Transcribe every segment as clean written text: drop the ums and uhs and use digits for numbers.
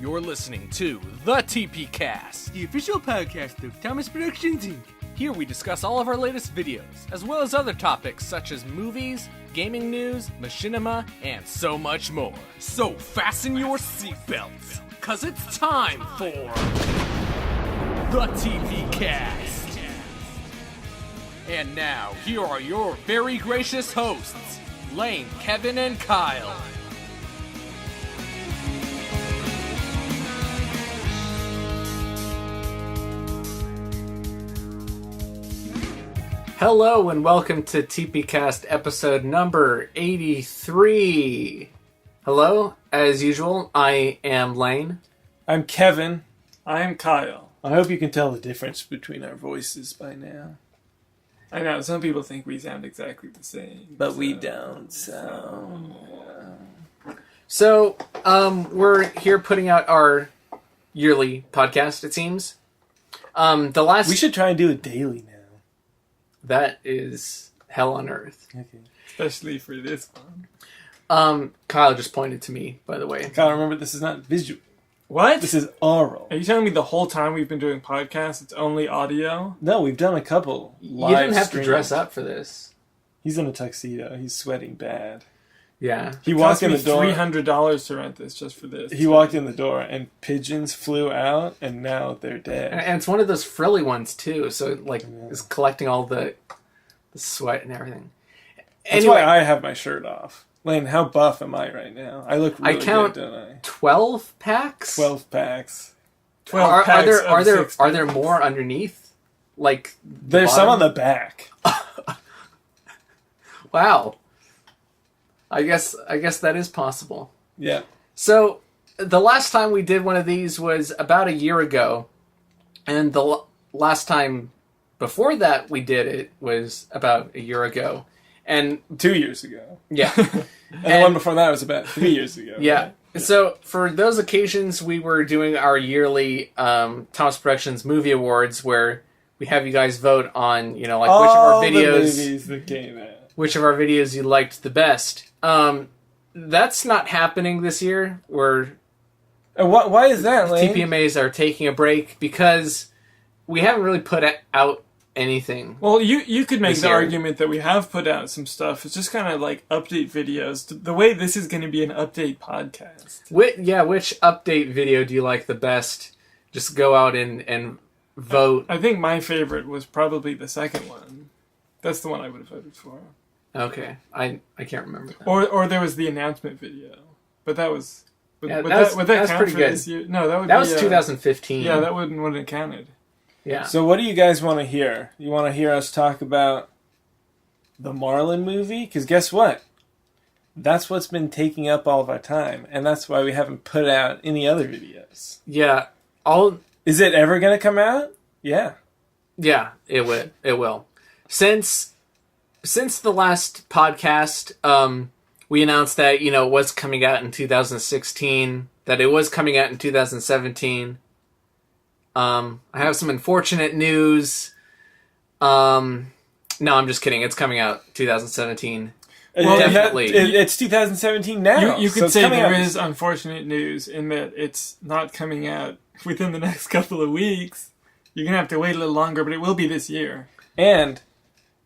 You're listening to the TPCast, the official podcast of Thomas Productions, Inc. Here we discuss all of our latest videos, as well as other topics such as movies, gaming news, machinima, and so much more. So fasten your seatbelts, cause it's time for the TPCast. And now, here are your very gracious hosts, Lane, Kevin, and Kyle. Hello and welcome to TPCast episode number 83. Hello, as usual, I am Lane. I'm Kevin. I'm Kyle. I hope you can tell the difference between our voices by now. I know, some people think we sound exactly the same. But we don't, so... So, we're here putting out our yearly podcast, it seems. We should try and do it daily now. That is hell on earth. Okay. Especially for this one. Kyle just pointed to me, by the way. Kyle, remember, this is not visual. What? This is oral. Are you telling me the whole time we've been doing podcasts, it's only audio? No, we've done a couple live You didn't have streams. to dress up for this. He's in a tuxedo. He's sweating bad. Yeah. He walked in the It door. cost me $300 to rent this just for this. He walked in the door and pigeons flew out and now they're dead. And it's one of those frilly ones, too, so it, is collecting all the sweat and everything. That's why I have my shirt off. Lane, how buff am I right now? I look really I count good, don't I? 12 packs? 12 packs. 12 packs Are there more underneath? Like There's some on the back. Wow. I guess that is possible. Yeah. So, the last time we did one of these was about a year ago. And the last time before that we did it was about a year ago. And 2 years ago. yeah. And the one before that was about 3 years ago. Yeah. Right? So, for those occasions, we were doing our yearly Thomas Productions Movie Awards, where we have you guys vote on, which of our videos, the movies that came out. which of our videos you liked the best. That's not happening this year. And why is that, Lane? TPMAs are taking a break because we haven't really put out anything. Well, you could make This the year. argument that we have put out some stuff. It's just kind of like update videos. The way this is going to be an update podcast. Which update video do you like the best? Just go out and vote. I think my favorite was probably the second one. That's the one I would have voted for. Okay, I can't remember that. Or there was the announcement video, but that was would Yeah, that that was count pretty for good. this year? No, that would That be, was 2015. Yeah, that wouldn't have counted. Yeah. So what do you guys want to hear? You want to hear us talk about the Marlin movie? Because guess what? That's what's been taking up all of our time, and that's why we haven't put out any other videos. Yeah. Is it ever going to come out? Yeah. Yeah, it will. Since the last podcast, we announced that, it was coming out in 2016, that it was coming out in 2017. I have some unfortunate news. No, I'm just kidding. It's coming out 2017. Well, definitely. It's 2017 now. You so could it's say coming there out. is unfortunate news in that it's not coming out within the next couple of weeks. You're going to have to wait a little longer, but it will be this year. And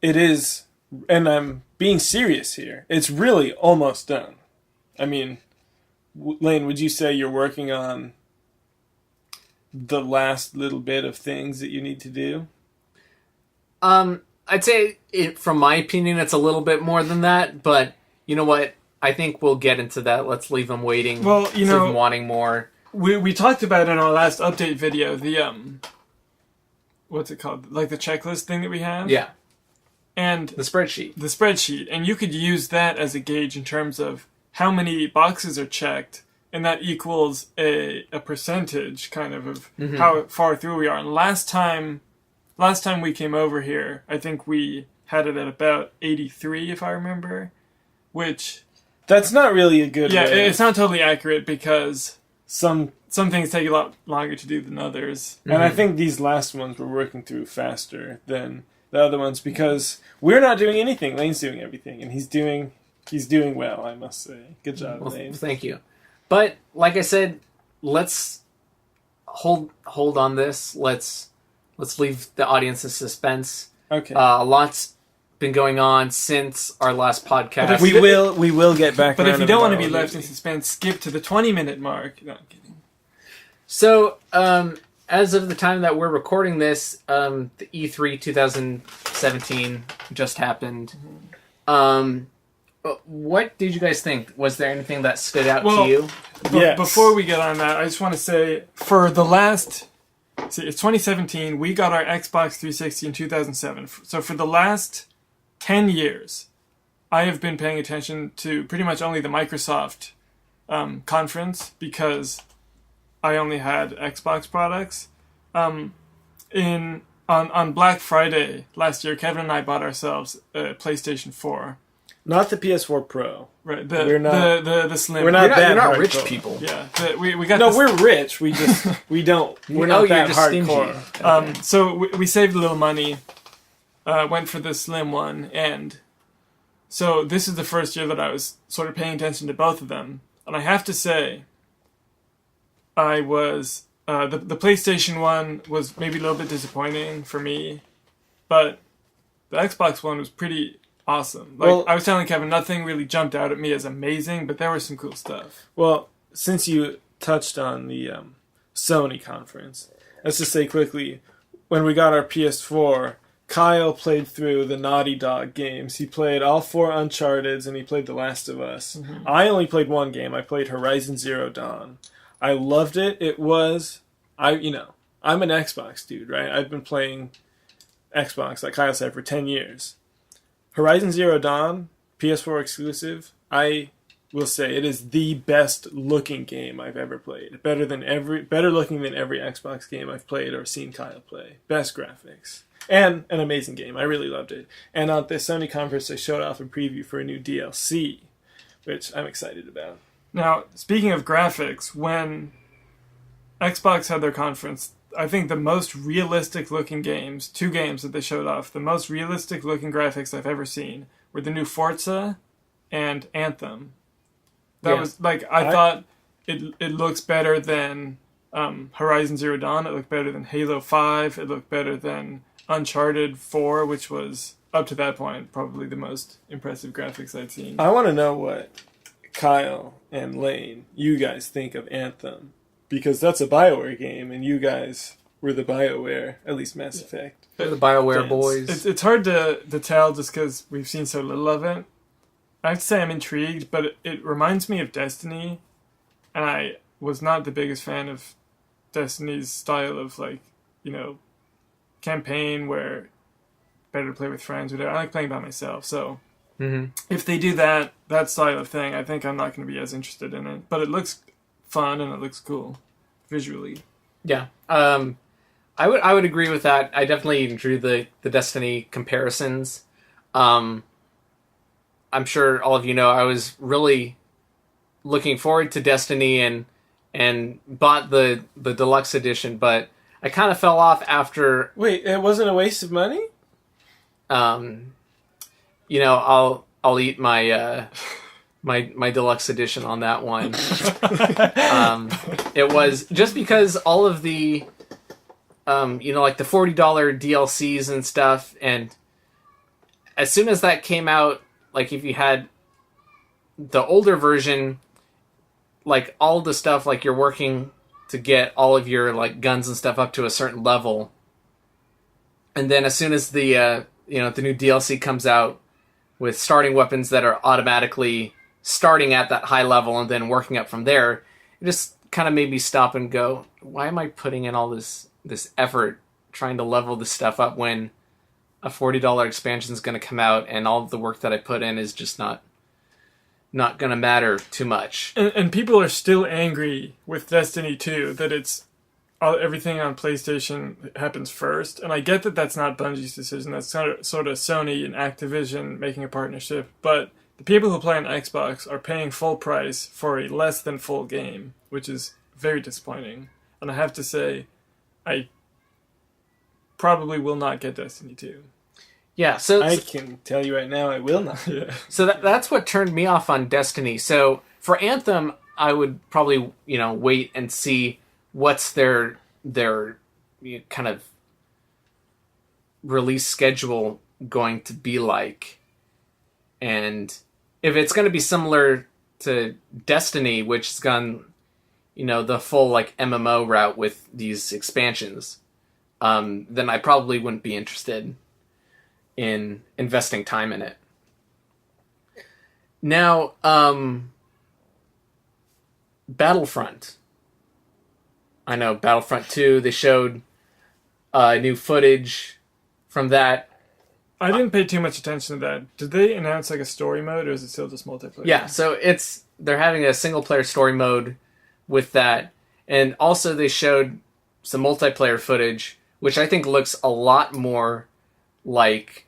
it is, and I'm being serious here, it's really almost done. I mean, Lane, would you say you're working on the last little bit of things that you need to do? I'd say, from my opinion, it's a little bit more than that, but you know what? I think we'll get into that. Let's leave them waiting. Well, Let's leave them wanting more. We talked about in our last update video, the, what's it called? Like the checklist thing that we have? Yeah, And the spreadsheet. the spreadsheet, and you could use that as a gauge in terms of how many boxes are checked, and that equals a percentage kind of how far through we are. And last time we came over here, I think we had it at about 83, if I remember, which That's not really a good way. it's not totally accurate because Some things take a lot longer to do than others. And I think these last ones we're working through faster than the other ones because we're not doing anything. Lane's doing everything, and he's doing well, I must say. Good job, Well, Lane. thank you. But, like I said, let's hold on this. Let's leave the audience in suspense. Okay. A lot's been going on since our last podcast. we will get back. But around if you don't want to be Marlin left the in Elite. suspense, skip to the 20-minute mark. No, I'm kidding. So, as of the time that we're recording this, the E3 2017 just happened. What did you guys think? Was there anything that stood out to you? Yes. Before we get on that, I just want to say, for the last... See, it's 2017. We got our Xbox 360 in 2007. So for the last 10 years, I have been paying attention to pretty much only the Microsoft conference because I only had Xbox products. On Black Friday last year, Kevin and I bought ourselves a PlayStation 4. Not the PS4 Pro. Right, We're not- the slim. we're not You're that not hardcore. rich people. Yeah, we got. No, this, we're rich. We just we're not you're that just hardcore. So we saved a little money, went for the slim one, and so this is the first year that I was sort of paying attention to both of them. And I have to say, I was the PlayStation one was maybe a little bit disappointing for me, but the Xbox one was pretty awesome. Like Well- I was telling Kevin, nothing really jumped out at me as amazing, but there was some cool stuff. Well, since you touched on the Sony conference, let's just say quickly, when we got our PS4, Kyle played through the Naughty Dog games. He played all 4 Uncharted's and he played The Last of Us. Mm-hmm. I only played one game. I played Horizon Zero Dawn. I loved it. I'm an Xbox dude, right? I've been playing Xbox, like Kyle said, for 10 years. Horizon Zero Dawn, PS4 exclusive, I will say it is the best looking game I've ever played. Better looking than every Xbox game I've played or seen Kyle play. Best graphics. And an amazing game. I really loved it. And at the Sony conference, they showed off a preview for a new DLC, which I'm excited about. Now, speaking of graphics, when Xbox had their conference, I think the most realistic looking games, 2 games that they showed off, the most realistic looking graphics I've ever seen were the new Forza and Anthem. That was like I thought it looks better than Horizon Zero Dawn. It looked better than Halo 5. It looked better than Uncharted 4, which was up to that point probably the most impressive graphics I'd seen. I want to know what Kyle and Lane, you guys think of Anthem. Because that's a BioWare game, and you guys were the BioWare, at least Mass Effect. The BioWare fans. boys. It's hard to tell just because we've seen so little of it. I have to say I'm intrigued, but it reminds me of Destiny, and I was not the biggest fan of Destiny's style of, campaign where better to play with friends, whatever. I like playing by myself, so if they do that style of thing, I think I'm not going to be as interested in it. But it looks fun and it looks cool visually. Yeah. I would agree with that. I definitely drew the Destiny comparisons. I'm sure all of you know I was really looking forward to Destiny and bought the deluxe edition, but I kind of fell off after. Wait, it wasn't a waste of money? I'll eat my my deluxe edition on that one. It was just because all of the like the $40 DLCs and stuff, and as soon as that came out, like if you had the older version, like all the stuff, like you're working to get all of your like guns and stuff up to a certain level, and then as soon as the the new DLC comes out with starting weapons that are automatically starting at that high level and then working up from there, it just kind of made me stop and go, why am I putting in all this effort trying to level this stuff up when a $40 expansion is going to come out and all of the work that I put in is just not going to matter too much. And people are still angry with Destiny 2 that it's everything on PlayStation happens first. And I get that that's not Bungie's decision. That's sort of Sony and Activision making a partnership. But the people who play on Xbox are paying full price for a less than full game, which is very disappointing. And I have to say, I probably will not get Destiny 2. Yeah, so I can tell you right now, I will not. Yeah. So that's what turned me off on Destiny. So for Anthem, I would probably wait and see what's their kind of release schedule going to be like, and if it's going to be similar to Destiny, which has gone the full like MMO route with these expansions, then I probably wouldn't be interested in investing time in it. Now, Battlefront. I know Battlefront 2, they showed new footage from that. I didn't pay too much attention to that. Did they announce like a story mode, or is it still just multiplayer? Yeah, so they're having a single player story mode with that. And also they showed some multiplayer footage, which I think looks a lot more like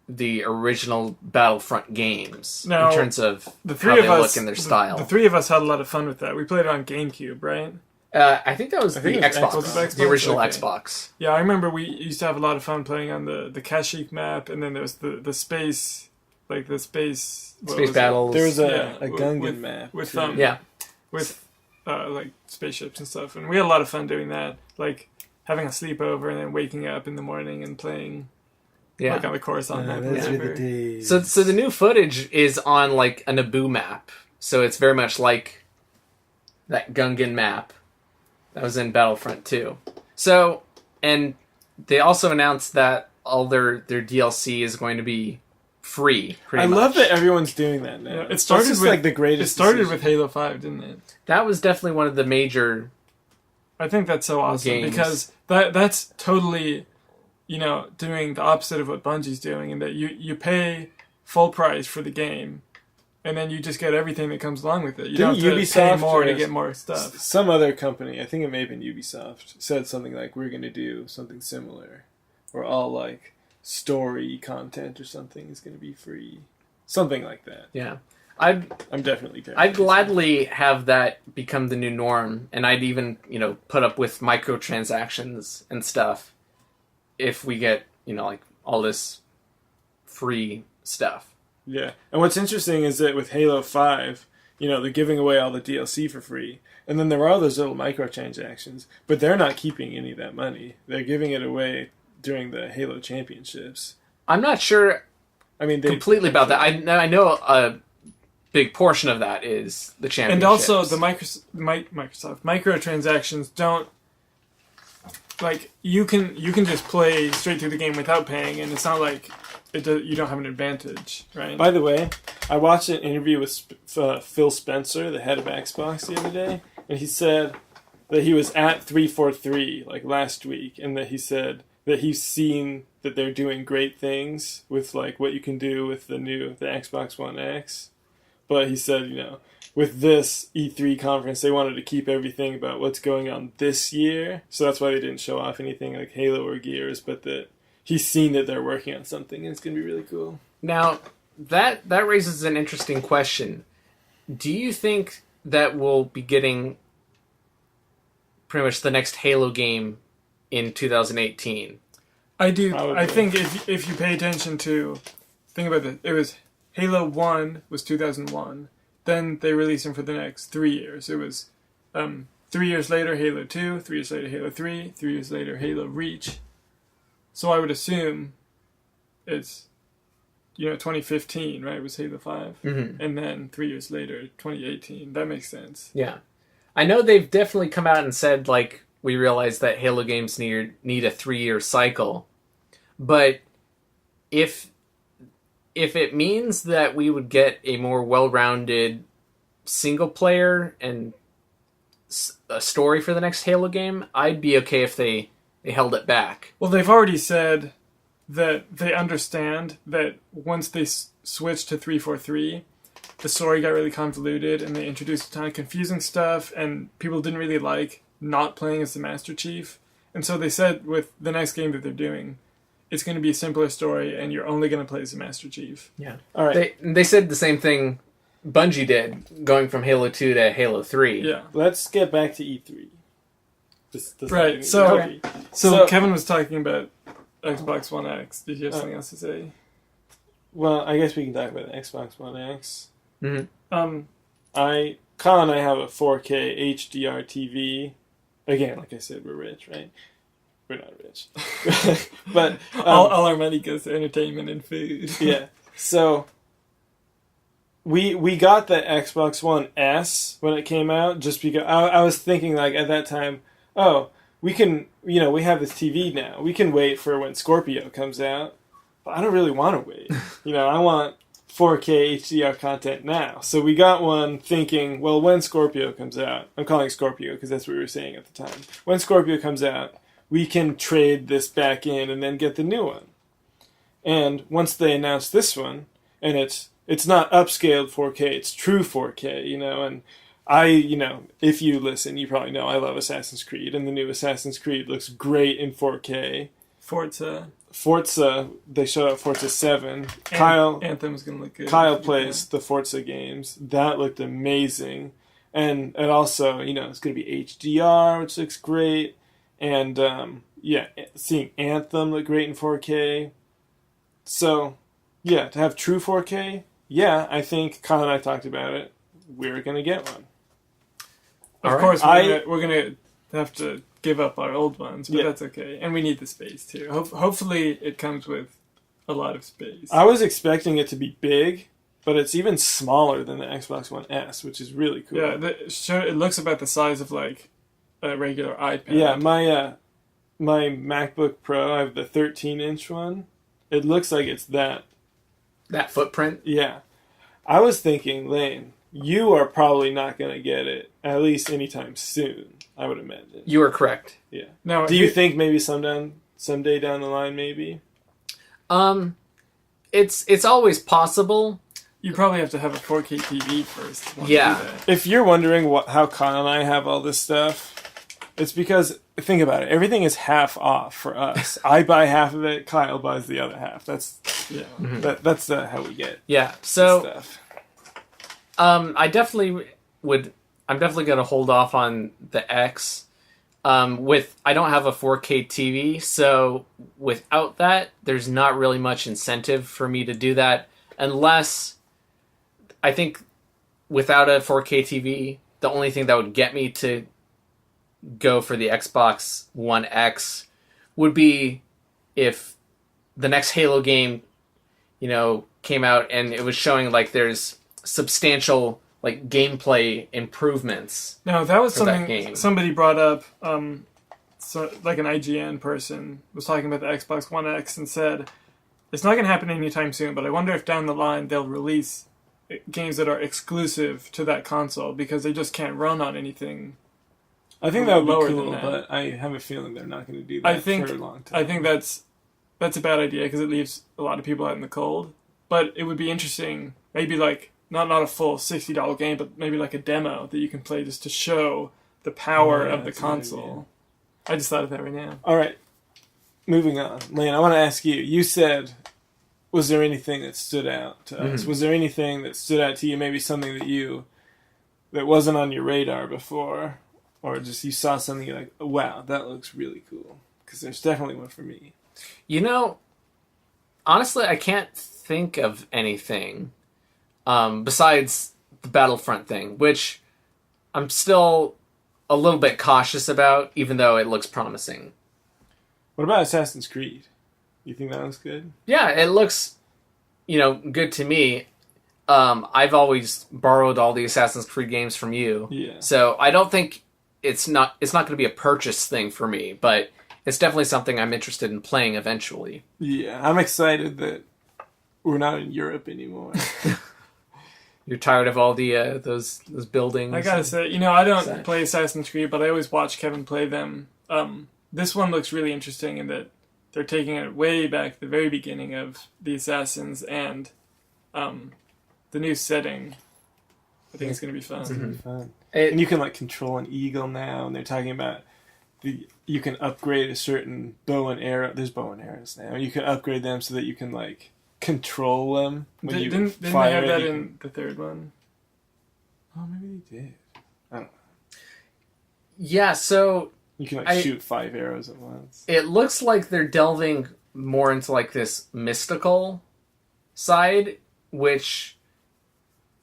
the original Battlefront games now, in terms of the how three they of us, look in their style. The three of us had a lot of fun with that. We played it on GameCube, right? I think that was the Xbox, Xbox. the original Okay. Xbox. Yeah, I remember we used to have a lot of fun playing on the Kashyyyk map, and then there was the space, like the space... Space battles. There was Yeah, a Gungan map. with too. Yeah. with like spaceships and stuff, and we had a lot of fun doing that, like having a sleepover and then waking up in the morning and playing like on the Coruscant map. or those were whatever. the days. So the new footage is on like a Naboo map, so it's very much like that Gungan map that was in Battlefront 2. So, and they also announced that all their DLC is going to be free. I love that everyone's doing that now. Yeah, it started just with like the greatest. It started decision. with Halo 5, didn't it? That was definitely one of the major. I think that's so awesome Games. because that's totally, doing the opposite of what Bungie's doing, in that you pay full price for the game, and then you just get everything that comes along with it. You don't have to pay Ubisoft more to or get more stuff. Some other company, I think it may have been Ubisoft, said something like, "We're going to do something similar, where all like story content or something is going to be free." Something like that. Yeah, I'm definitely. I'd gladly have that become the new norm, and I'd even put up with microtransactions and stuff if we get like all this free stuff. Yeah, and what's interesting is that with Halo 5, they're giving away all the DLC for free, and then there are those little microtransactions, but they're not keeping any of that money. They're giving it away during the Halo Championships. I'm not sure completely about that. I know a big portion of that is the championships. And also the Microsoft microtransactions don't, like, you can just play straight through the game without paying, and it's not like you don't have an advantage, right? By the way, I watched an interview with Phil Spencer, the head of Xbox, the other day, and he said that he was at 343 like last week, and that he said that he's seen that they're doing great things with like what you can do with the Xbox One X. But he said, with this E3 conference, they wanted to keep everything about what's going on this year, so that's why they didn't show off anything like Halo or Gears, but that he's seen that they're working on something, and it's going to be really cool. Now, that raises an interesting question. Do you think that we'll be getting pretty much the next Halo game in 2018? I do. Probably. I think if you pay attention to, think about it. It was Halo 1 was 2001. Then they released them for the next 3 years. It was 3 years later Halo 2, 3 years later Halo 3, 3 years later Halo Reach. So I would assume it's 2015, right? It was Halo 5, and then 3 years later 2018. That makes sense. Yeah, I know they've definitely come out and said like we realize that Halo games need a 3-year cycle, but if it means that we would get a more well-rounded single player and a story for the next Halo game, I'd be okay if they held it back. Well, they've already said that they understand that once they switched to 343, the story got really convoluted and they introduced a ton of confusing stuff and people didn't really like not playing as the Master Chief. And so they said with the next game that they're doing, it's going to be a simpler story and you're only going to play as the Master Chief. Yeah. All right. They said the same thing Bungie did, going from Halo 2 to Halo 3. Yeah. Let's get back to E3. Right, so Kevin was talking about Xbox One X. Did you have something else to say? Well, I guess we can talk about the Xbox One X. Mm-hmm. I Kyle and I have a 4K HDR TV. Again, like I said, we're rich, right? We're not rich. But all our money goes to entertainment and food. yeah. So we got the Xbox One S when it came out, just because I was thinking, like, at that time, oh, we can, we have this TV now. We can wait for when Scorpio comes out. But I don't really want to wait. I want 4K HDR content now. So we got one thinking, well, when Scorpio comes out, I'm calling it Scorpio because that's what we were saying at the time. When Scorpio comes out, we can trade this back in and then get the new one. And once they announced this one, and it's not upscaled 4K, it's true 4K, and if you listen, you probably know I love Assassin's Creed, and the new Assassin's Creed looks great in 4K. Forza, they showed up Forza 7. Anthem's going to look good. Kyle plays the Forza games. That looked amazing. And it also, it's going to be HDR, which looks great. And, seeing Anthem look great in 4K. So, to have true 4K, I think Kyle and I talked about it. We're going to get one. Of course, we're going to have to give up our old ones, but that's okay. And we need the space, too. Hopefully, it comes with a lot of space. I was expecting it to be big, but it's even smaller than the Xbox One S, which is really cool. Yeah, it looks about the size of, like, a regular iPad. Yeah, my MacBook Pro, I have the 13-inch one. It looks like it's that footprint? Yeah. I was thinking, Lane, you are probably not going to get it, at least anytime soon, I would imagine. You are correct. Yeah. Now, do you think maybe someday down the line, maybe? It's always possible. You probably have to have a 4K TV first. Yeah. If you're wondering how Kyle and I have all this stuff, it's because, think about it, everything is half off for us. I buy half of it, Kyle buys the other half. That's how we get stuff. I'm definitely going to hold off on the X. I don't have a 4K TV, so without that, there's not really much incentive for me to do that, unless I think without a 4K TV, the only thing that would get me to go for the Xbox One X would be if the next Halo game, came out and it was showing like there's substantial like gameplay improvements. Now that was something somebody brought up. So like an IGN person was talking about the Xbox One X and said it's not going to happen anytime soon, but I wonder if down the line they'll release games that are exclusive to that console because they just can't run on anything. I think that would be cool, but I have a feeling they're not going to do that for a long time. I think that's a bad idea because it leaves a lot of people out in the cold. But it would be interesting, maybe like not a full $60 game, but maybe like a demo that you can play just to show the power of the console. I just thought of that right now. All right, moving on. Lane, I want to ask you. You said, was there anything that stood out to us? Was there anything that stood out to you, maybe something that wasn't on your radar before? Or just you saw something you're like, oh, wow, that looks really cool. Because there's definitely one for me. Honestly, I can't think of anything besides the Battlefront thing, which I'm still a little bit cautious about, even though it looks promising. What about Assassin's Creed? You think that looks good? Yeah, it looks, good to me. I've always borrowed all the Assassin's Creed games from you. Yeah. So I don't think it's not going to be a purchase thing for me, but it's definitely something I'm interested in playing eventually. Yeah, I'm excited that we're not in Europe anymore. You're tired of all the those buildings. I gotta say, I don't play Assassin's Creed, but I always watch Kevin play them. This one looks really interesting in that they're taking it way back to the very beginning of the Assassins and the new setting. I think it's going to be fun. It's going to be fun. And you can control an eagle now, and they're talking about you can upgrade a certain bow and arrow. There's bow and arrows now. You can upgrade them so that you can control them when you didn't fire. Didn't they have that in the third one? Oh, maybe they did. I don't know. Yeah, so you can shoot 5 arrows at once. It looks like they're delving more into this mystical side, which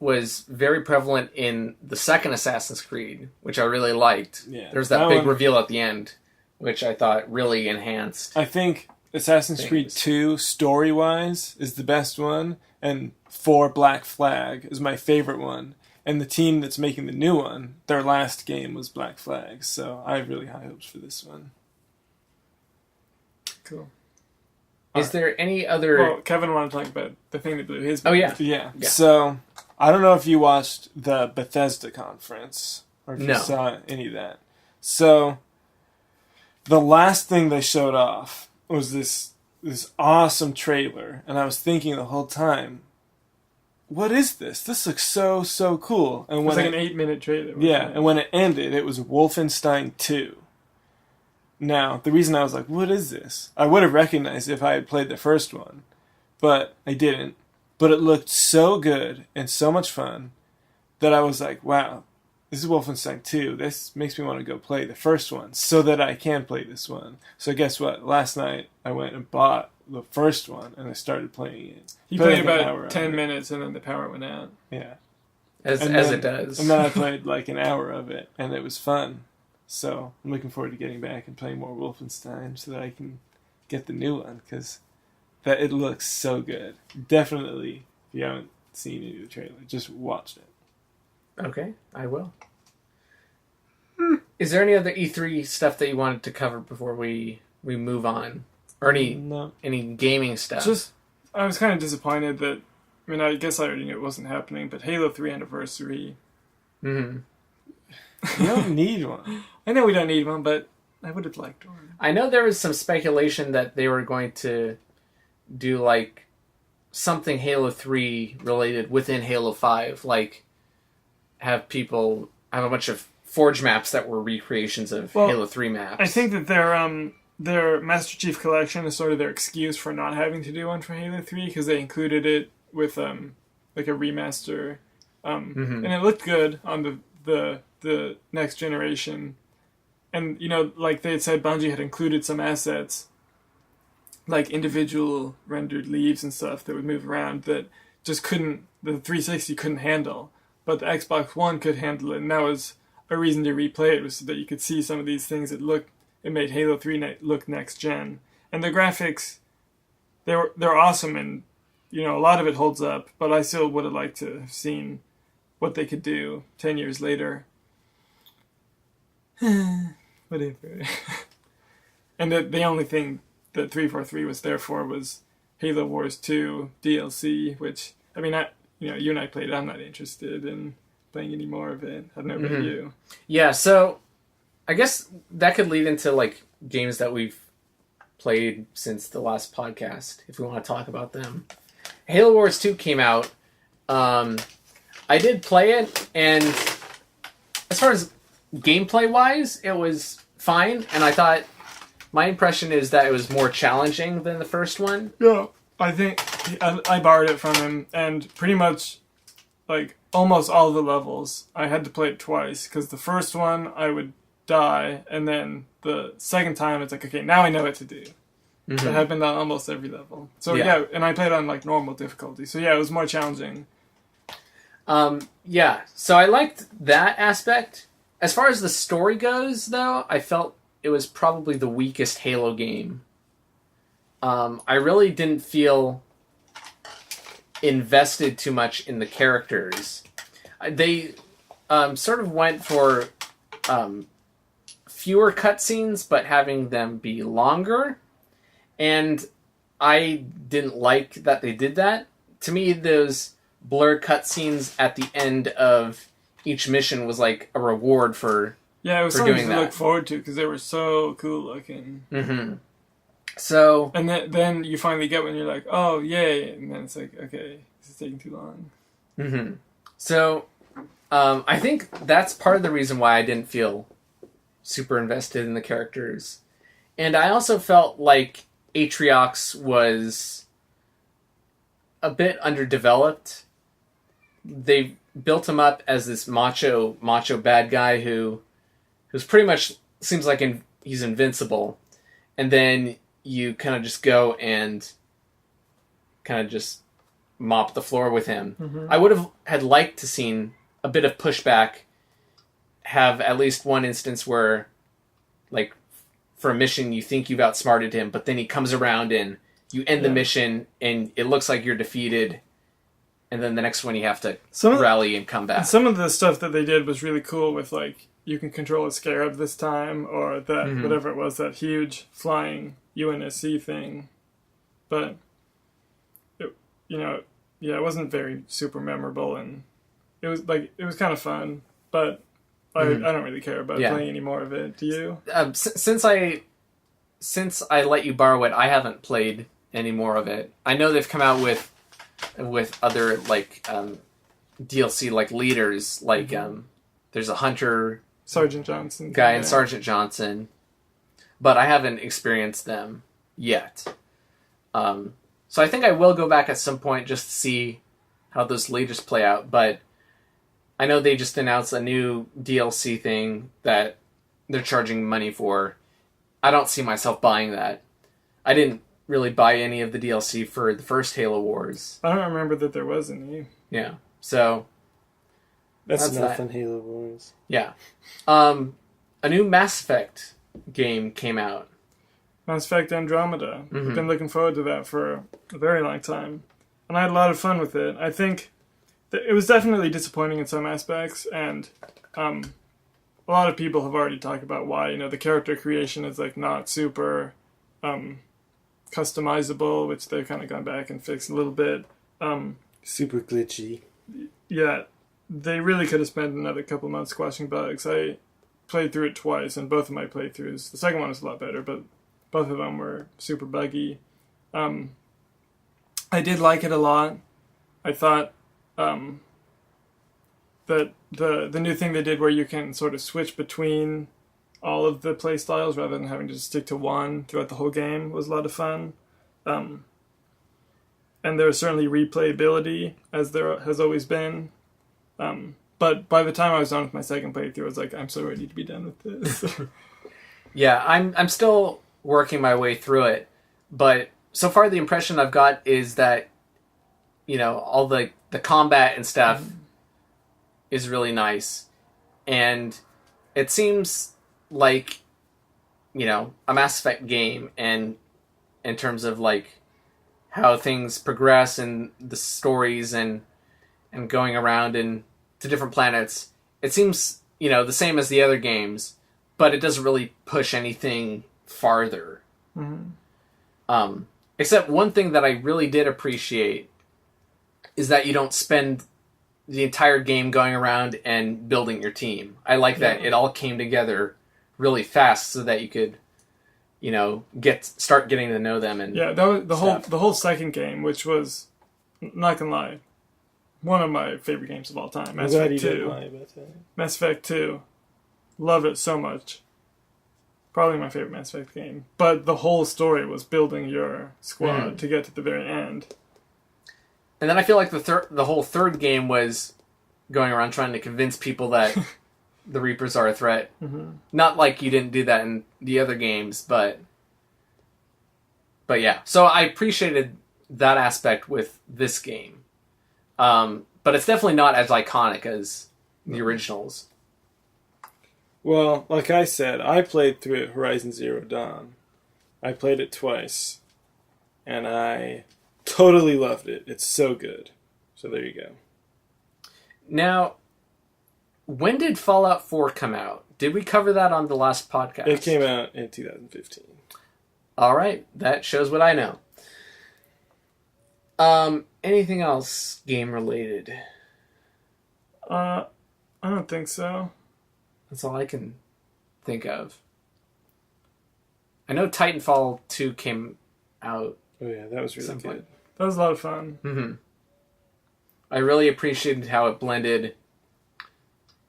was very prevalent in the second Assassin's Creed, which I really liked. Yeah, There's that that big one- reveal at the end, which I thought really enhanced. I think Assassin's Creed 2, story-wise, is the best one, and 4 Black Flag is my favorite one. And the team that's making the new one, their last game was Black Flag, so I have really high hopes for this one. Cool. Is there any other... Well, Kevin wanted to talk about the thing that blew his Oh, yeah. Yeah. Yeah. So, I don't know if you watched the Bethesda conference, or if No. you saw any of that. So, the last thing they showed off was this awesome trailer, and I was thinking the whole time, what is this? This looks so cool. And It was like an 8-minute trailer. wasn't yeah, it? and when it ended, it was Wolfenstein 2. Now, the reason I was like, what is this? I would have recognized it if I had played the first one, but I didn't. But it looked so good and so much fun that I was like, wow, this is Wolfenstein 2. This makes me want to go play the first one so that I can play this one. So guess what? Last night, I went and bought the first one, and I started playing it. You Played played like an hour about on 10 it. minutes and then the power went out. Yeah. As And it then- does. And then I played like an hour of it, and it was fun. So I'm looking forward to getting back and playing more Wolfenstein so that I can get the new one, because it looks so good. Definitely, if you haven't seen any of the trailer, just watch it. Okay, I will. Is there any other E3 stuff that you wanted to cover before we move on? Or any gaming stuff? Just, I was kind of disappointed that, I mean, I guess I already knew it wasn't happening, but Halo 3 Anniversary. Mm-hmm. You don't need one. I know we don't need one, but I would have liked one. I know there was some speculation that they were going to do like something Halo 3 related within Halo 5, like have a bunch of Forge maps that were recreations of Halo 3 maps. I think that their Master Chief Collection is sort of their excuse for not having to do one for Halo 3, because they included it with like a remaster, and it looked good on the next generation. And, you know, like they had said, Bungie had included some assets, like individual rendered leaves and stuff that would move around that just the 360 couldn't handle. But the Xbox One could handle it, and that was a reason to replay it, was so that you could see some of these things that it made Halo 3 look next gen. And the graphics, they're awesome, and, you know, a lot of it holds up, but I still would have liked to have seen what they could do 10 years later. Whatever. And the only thing that 343 was there for was Halo Wars 2 DLC, which, I mean, you and I played it. I'm not interested in playing any more of it. I don't know about you. Yeah, so I guess that could lead into like games that we've played since the last podcast, if we want to talk about them. Halo Wars 2 came out. I did play it, and as far as gameplay-wise, it was fine, and I thought my impression is that it was more challenging than the first one. Yeah, I think I borrowed it from him, and pretty much, like, almost all the levels, I had to play it twice, because the first one, I would die, and then the second time, it's like, okay, now I know what to do. That happened on almost every level. So, yeah, and I played on, like, normal difficulty. So, yeah, it was more challenging. Yeah, so I liked that aspect. As far as the story goes, though, I felt it was probably the weakest Halo game. I really didn't feel invested too much in the characters. They sort of went for fewer cutscenes, but having them be longer. And I didn't like that they did that. To me, those blur cutscenes at the end of each mission was like a reward for Yeah, it was for something doing to that. look forward to, because they were so cool looking. Mm-hmm. So And then you finally get when you're like, oh, yay. And then it's like, okay, this is taking too long. Mm-hmm. So, I think that's part of the reason why I didn't feel super invested in the characters. And I also felt like Atriox was a bit underdeveloped. They built him up as this macho bad guy who's pretty much seems like he's invincible. And then you kind of just go and kind of just mop the floor with him. I would have had liked to seen a bit of pushback, have at least one instance where, like, for a mission you think you've outsmarted him, but then he comes around and you end the mission and it looks like you're defeated, and then the next one you have to rally and come back. Some of the stuff that they did was really cool with, like, you can control a scarab this time, or that whatever it was, that huge flying UNSC thing. But, it wasn't very super memorable, and it was kind of fun, but I don't really care about playing any more of it. Do you? Since I let you borrow it, I haven't played any more of it. I know they've come out with other, like, DLC, like, leaders, like, there's a Hunter Sergeant Johnson guy and Sergeant Johnson, but I haven't experienced them yet. So I think I will go back at some point just to see how those leaders play out, but I know they just announced a new DLC thing that they're charging money for. I don't see myself buying that. I didn't really buy any of the DLC for the first Halo Wars. I don't remember that there was any. Yeah, so That's nothing, Halo Wars. Yeah. A new Mass Effect game came out. Mass Effect Andromeda. I've been looking forward to that for a very long time. And I had a lot of fun with it. I think that it was definitely disappointing in some aspects, and a lot of people have already talked about why, the character creation is, like, not super customizable, which they've kind of gone back and fixed a little bit. Super glitchy. Yeah, they really could have spent another couple months squashing bugs. I played through it twice, and both of my playthroughs, the second one was a lot better, but both of them were super buggy. I did like it a lot. I thought that the new thing they did where you can sort of switch between all of the play styles rather than having to just stick to one throughout the whole game was a lot of fun. And there was certainly replayability, as there has always been. But by the time I was done with my second playthrough, I was like, I'm so ready to be done with this. Yeah, I'm still working my way through it, but so far the impression I've got is that, all the combat and stuff is really nice, and it seems like, a Mass Effect game, and in terms of, like, how things progress and the stories and going around and to different planets, it seems, the same as the other games, but it doesn't really push anything farther. Except one thing that I really did appreciate is that you don't spend the entire game going around and building your team. I like that it all came together really fast so that you could, start getting to know them. And that was the whole second game, which was, not gonna lie, one of my favorite games of all time. Mass Effect 2. Mass Effect 2. Love it so much. Probably my favorite Mass Effect game. But the whole story was building your squad to get to the very end. And then I feel like the whole third game was going around trying to convince people that the Reapers are a threat. Not like you didn't do that in the other games, but yeah. So I appreciated that aspect with this game. But it's definitely not as iconic as the originals. Well, like I said, I played through Horizon Zero Dawn. I played it twice, and I totally loved it. It's so good. So there you go. Now, when did Fallout 4 come out? Did we cover that on the last podcast? It came out in 2015. All right, that shows what I know. Anything else game related? I don't think so. That's all I can think of. I know Titanfall 2 came out. Oh yeah, that was really good. That was a lot of fun. I really appreciated how it blended,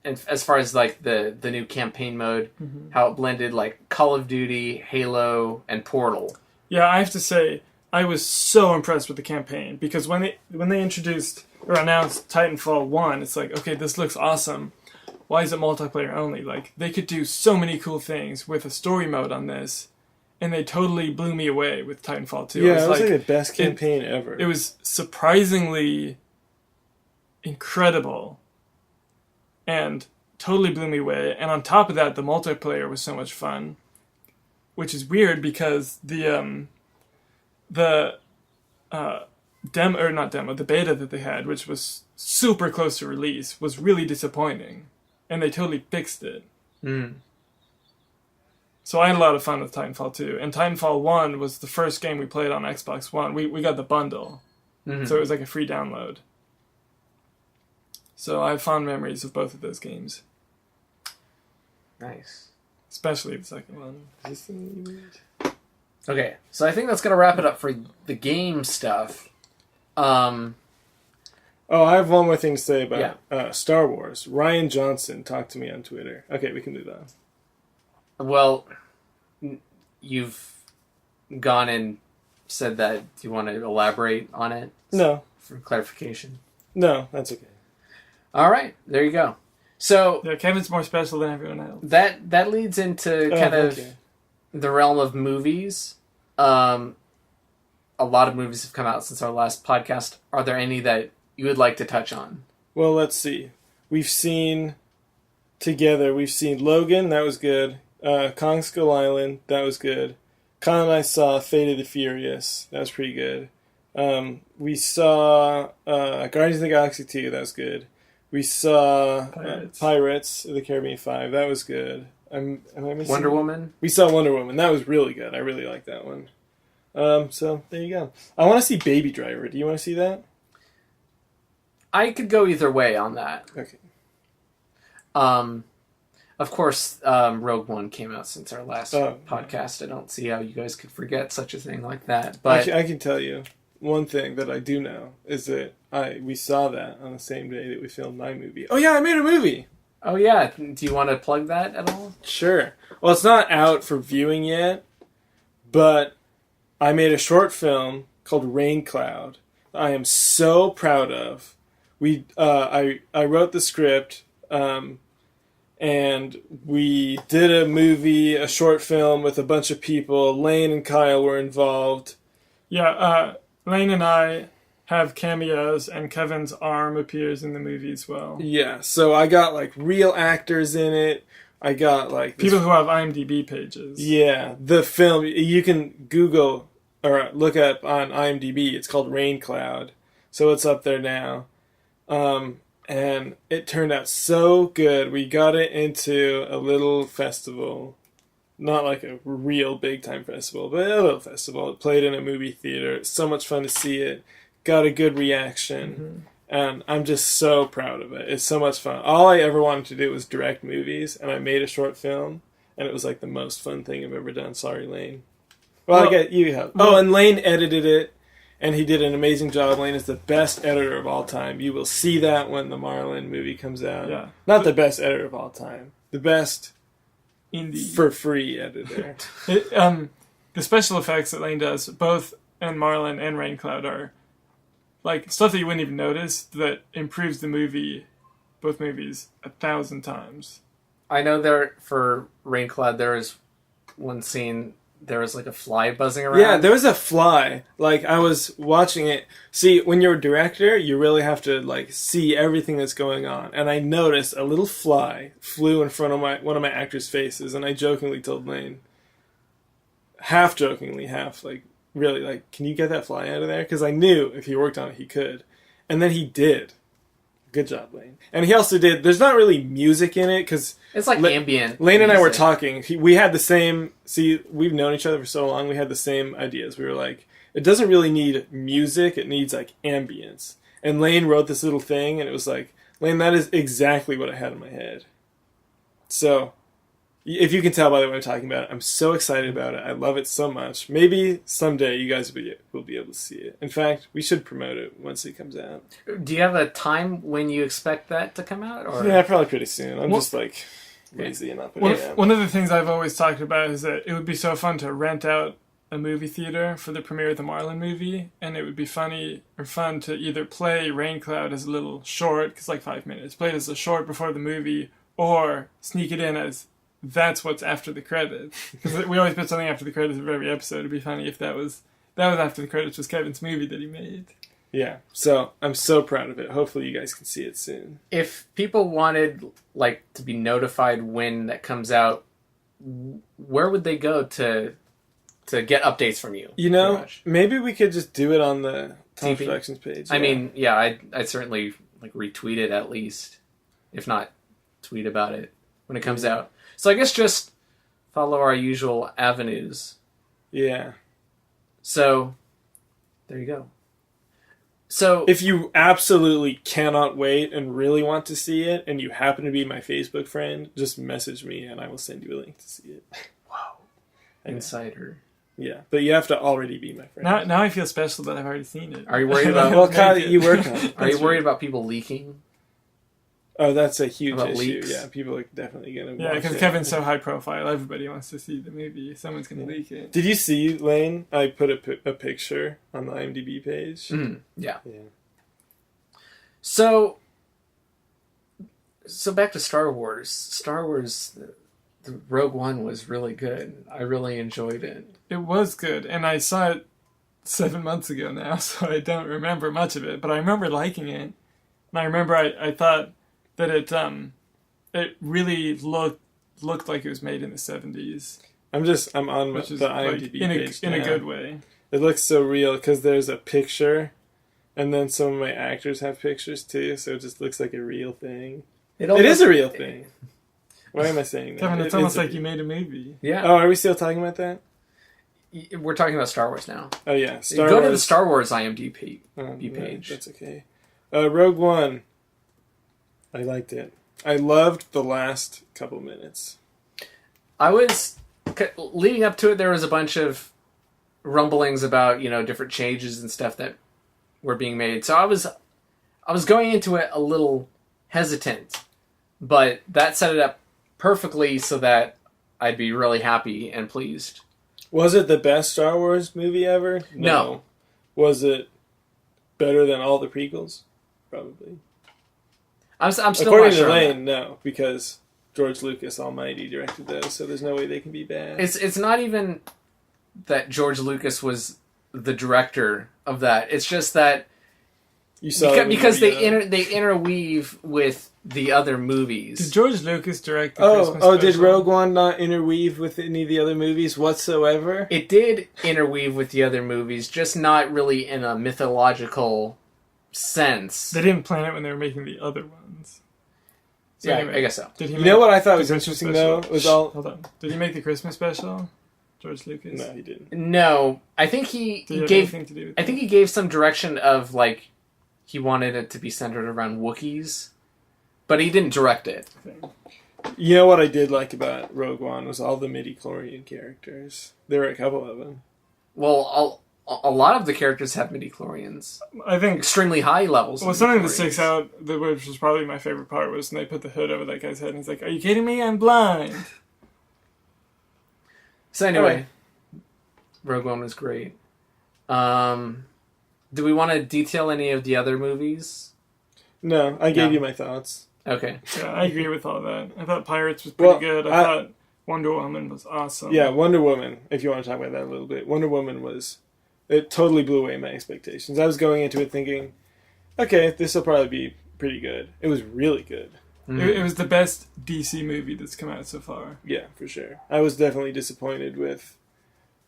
and as far as like the new campaign mode, how it blended like Call of Duty, Halo, and Portal. Yeah, I have to say, I was so impressed with the campaign, because when they introduced or announced Titanfall 1, it's like, okay, this looks awesome. Why is it multiplayer only? Like, they could do so many cool things with a story mode on this, and they totally blew me away with Titanfall 2. Yeah, it was like the best campaign ever. It was surprisingly incredible and totally blew me away. And on top of that, the multiplayer was so much fun, which is weird because the beta that they had, which was super close to release, was really disappointing, and they totally fixed it. So I had a lot of fun with Titanfall 2, and Titanfall 1 was the first game we played on Xbox One. We got the bundle, so it was like a free download. So I have fond memories of both of those games. Nice. Especially the second one. Okay, so I think that's going to wrap it up for the game stuff. Oh, I have one more thing to say about Star Wars. Ryan Johnson talked to me on Twitter. Okay, we can do that. Well, you've gone and said that. Do you want to elaborate on it? No. For clarification? No, that's okay. All right, there you go. So yeah, Kevin's more special than everyone else. That leads into kind of the realm of movies. A lot of movies have come out since our last podcast. Are there any that you would like to touch on? Well, let's see. We've seen Logan, that was good. Kong Skull Island, that was good. Con and I saw Fate of the Furious, that was pretty good. We saw Guardians of the Galaxy 2, that was good. We saw Pirates of the Caribbean 5, that was good. Wonder Woman? We saw Wonder Woman, that was really good. I really liked that one. So, there you go. I want to see Baby Driver. Do you want to see that? I could go either way on that. Okay. Of course, Rogue One came out since our last podcast. I don't see how you guys could forget such a thing like that. But I can tell you one thing that I do know is that we saw that on the same day that we filmed my movie. Oh yeah, I made a movie. Oh yeah, do you want to plug that at all? Sure. Well, it's not out for viewing yet, but I made a short film called Rain Cloud. I am so proud of. I wrote the script. And we did a short film with a bunch of people. Lane and Kyle were involved. Yeah, Lane and I have cameos, and Kevin's arm appears in the movie as well. Yeah, so I got like real actors in it. I got like people who have IMDb pages. Yeah, the film, you can Google or look up on IMDb. It's called Rain Cloud, so it's up there now. And it turned out so good. We got it into a little festival. Not like a real big-time festival, but a little festival. It played in a movie theater. It's so much fun to see it. Got a good reaction. And I'm just so proud of it. It's so much fun. All I ever wanted to do was direct movies, and I made a short film, and it was like the most fun thing I've ever done. Sorry, Lane. Well, I get you help. Oh, and Lane edited it. And he did an amazing job. Lane is the best editor of all time. You will see that when the Marlin movie comes out. Yeah. Not the best editor of all time. The best indie for free editor. The special effects that Lane does, both in Marlin and Rain Cloud, are like stuff that you wouldn't even notice that improves the movie, both movies, 1,000 times. I know for Rain Cloud there is one scene. There was like a fly buzzing around. Yeah, there was a fly. Like, I was watching it. See, when you're a director, you really have to, like, see everything that's going on. And I noticed a little fly flew in front of one of my actors' faces, and I jokingly told Lane, half jokingly, half, like, really, like, can you get that fly out of there? Because I knew if he worked on it, he could. And then he did. Good job, Lane. And he also did, there's not really music in it, because... It's like ambient. Lane and I were talking. We had the same... See, we've known each other for so long, we had the same ideas. We were like, it doesn't really need music, it needs, like, ambience. And Lane wrote this little thing, and it was like, Lane, that is exactly what I had in my head. So, if you can tell by the way I'm talking about it, I'm so excited about it. I love it so much. Maybe someday you guys will be able to see it. In fact, we should promote it once it comes out. Do you have a time when you expect that to come out? Or? Yeah, probably pretty soon. I'm just like lazy and not putting it out. One of the things I've always talked about is that it would be so fun to rent out a movie theater for the premiere of the Marlin movie, and it would be fun to either play Rain Cloud as a little short, because like 5 minutes, play it as a short before the movie, or sneak it in as that's what's after the credits. Because we always put something after the credits of every episode. It'd be funny if that was after the credits was Kevin's movie that he made. Yeah, so I'm so proud of it. Hopefully you guys can see it soon. If people wanted like to be notified when that comes out, where would they go to get updates from you? You know, maybe we could just do it on the Tom TP? Productions page. I mean, yeah, I'd certainly like retweet it at least, if not tweet about it when it comes out. So I guess just follow our usual avenues. Yeah. So there you go. So if you absolutely cannot wait and really want to see it, and you happen to be my Facebook friend, just message me and I will send you a link to see it. Wow. Insider. Yeah, but you have to already be my friend. Now I feel special that I've already seen it. Are you worried about? Well, Kyle, you work on it. Are you worried about people leaking? Oh, that's a huge issue. Leaks? Yeah, people are definitely going to Yeah, watch because it. Kevin's so high profile, everybody wants to see the movie. Someone's going to leak it. Did you see, Lane? I put a picture on the IMDb page. Yeah. Yeah. So back to Star Wars. Star Wars, the Rogue One was really good. I really enjoyed it. It was good, and I saw it 7 months ago now, so I don't remember much of it. But I remember liking it, and I remember I thought that it really looked like it was made in the 70s. I'm on Which is the IMDb page in a now. good way. It looks so real because there's a picture, and then some of my actors have pictures too, so it just looks like a real thing. It is a real thing. Why am I saying that? Kevin, it's almost like you made a movie. Yeah. Oh, are we still talking about that? We're talking about Star Wars now. Oh yeah, Go to the Star Wars IMDb right, page. That's okay. Rogue One. I liked it. I loved the last couple minutes. Leading up to it, there was a bunch of rumblings about, different changes and stuff that were being made. So I was going into it a little hesitant, but that set it up perfectly so that I'd be really happy and pleased. Was it the best Star Wars movie ever? No. Was it better than all the prequels? Probably. I'm still According not to sure. Lane, no, because George Lucas Almighty directed those, so there's no way they can be bad. It's not even that George Lucas was the director of that. It's just that You saw because they interweave with the other movies. Did George Lucas direct the Christmas Oh, did special? Rogue One not interweave with any of the other movies whatsoever? It did interweave with the other movies, just not really in a mythological sense. They didn't plan it when they were making the other ones. So Yeah, anyway, I guess so. Did he You know what I thought the was Christmas interesting, special? though? Was all... Hold on. Did he make the Christmas special? George Lucas? No, he didn't. No, I think he Did it have gave. anything to do with I think he gave some direction of like he wanted it to be centered around Wookiees, but he didn't direct it. that? You know what I did like about Rogue One was all the midi-chlorian characters. There were a couple of them. Well, a lot of the characters have midichlorians, I think. extremely high levels. Well, of something that midichlorians. sticks out, which was probably my favorite part, was when they put the hood over that guy's head and he's like, "Are you kidding me? I'm blind." So anyway, Rogue One was great. Do we want to detail any of the other movies? No, I gave No. you my thoughts. Okay. Yeah, I agree with all that. I thought Pirates was pretty Well, good. I thought Wonder Woman was awesome. Yeah, Wonder Woman, if you want to talk about that a little bit. Wonder Woman it totally blew away my expectations. I was going into it thinking, okay, this will probably be pretty good. It was really good. It was the best DC movie that's come out so far. Yeah, for sure. I was definitely disappointed with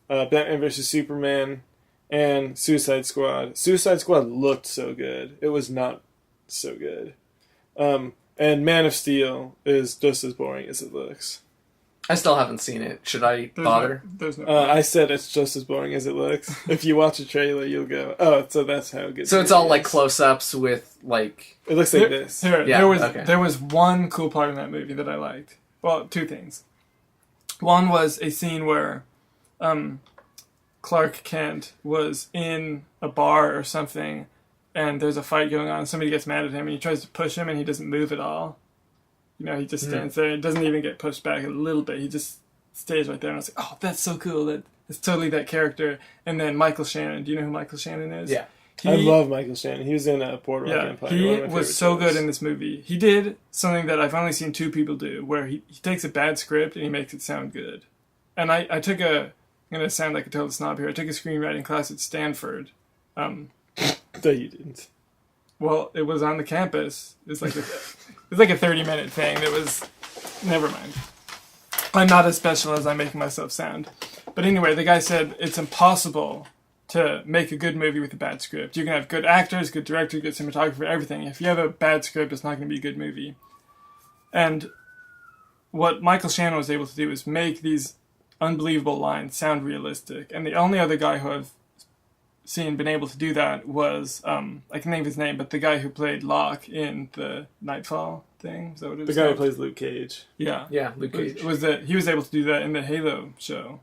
Batman vs. Superman and Suicide Squad. Suicide Squad looked so good. It was not so good. And Man of Steel is just as boring as it looks. I still haven't seen it. Should I There's bother? There's no. I said it's just as boring as it looks. If you watch a trailer, you'll go, oh, so that's how good So it's it all is. like close-ups with like. It looks like this. Yeah, There was one cool part in that movie that I liked. Well, two things. One was a scene where Clark Kent was in a bar or something, and there's a fight going on. Somebody gets mad at him, and he tries to push him, and he doesn't move at all. He just stands there. It doesn't even get pushed back a little bit. He just stays right there. And I was like, oh, that's so cool. It's totally that character. And then Michael Shannon. Do you know who Michael Shannon is? Yeah. I love Michael Shannon. He was in Boardwalk Yeah, Empire. he one of my was favorite so shows. good in this movie. He did something that I've only seen 2 people do, where he takes a bad script and he makes it sound good. And I took I'm going to sound like a total snob here. I took a screenwriting class at Stanford. No, you didn't. Well, it was on the campus. It was like a 30-minute thing. That was... Never mind. I'm not as special as I'm making myself sound. But anyway, the guy said it's impossible to make a good movie with a bad script. You can have good actors, good director, good cinematographer, everything. If you have a bad script, it's not going to be a good movie. And what Michael Shannon was able to do is make these unbelievable lines sound realistic. And the only other guy who I've been able to do that was, I can name his name, but the guy who played Locke in the Nightfall thing. Is that what it was The guy who called? plays Luke Cage. Yeah. Yeah, Luke Cage. He was able to do that in the Halo show.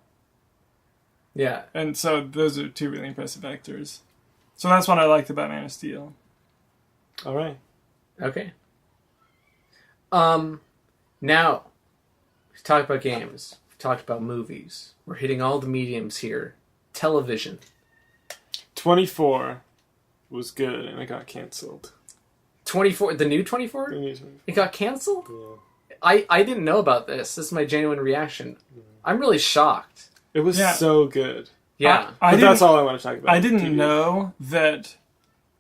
Yeah. And so those are 2 really impressive actors. So that's what I liked about Man of Steel. All right. Okay. Now, we've talked about games. We've talked about movies. We're hitting all the mediums here. Television. 24 was good, and it got canceled. 24, the new 24? It got canceled? Yeah. I didn't know about this. This is my genuine reaction. I'm really shocked. It was Yeah. so good. Yeah. But that's all I want to talk about. I didn't TV. know that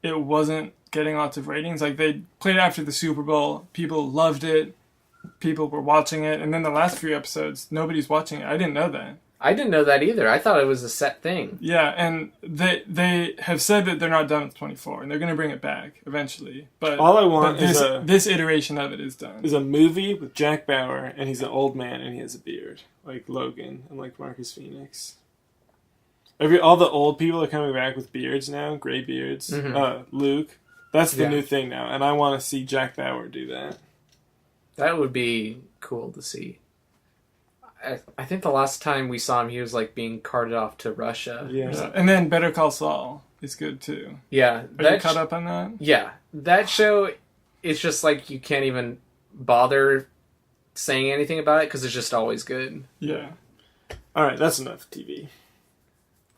it wasn't getting lots of ratings. Like, they played it after the Super Bowl. People loved it. People were watching it. And then the last few episodes, nobody's watching it. I didn't know that. I didn't know that either. I thought it was a set thing. Yeah, and they have said that they're not done with 24, and they're going to bring it back eventually. But All I want is this iteration of it is done. a movie with Jack Bauer, and he's an old man, and he has a beard, like Logan and like Marcus Phoenix. All the old people are coming back with beards now, gray beards. Luke, that's the new thing now, and I want to see Jack Bauer do that. That would be cool to see. I think the last time we saw him, he was like being carted off to Russia. Yeah. And then Better Call Saul is good too. Yeah. Are you caught up on that? Yeah. That show, it's just like you can't even bother saying anything about it because it's just always good. Yeah. All right, that's enough TV.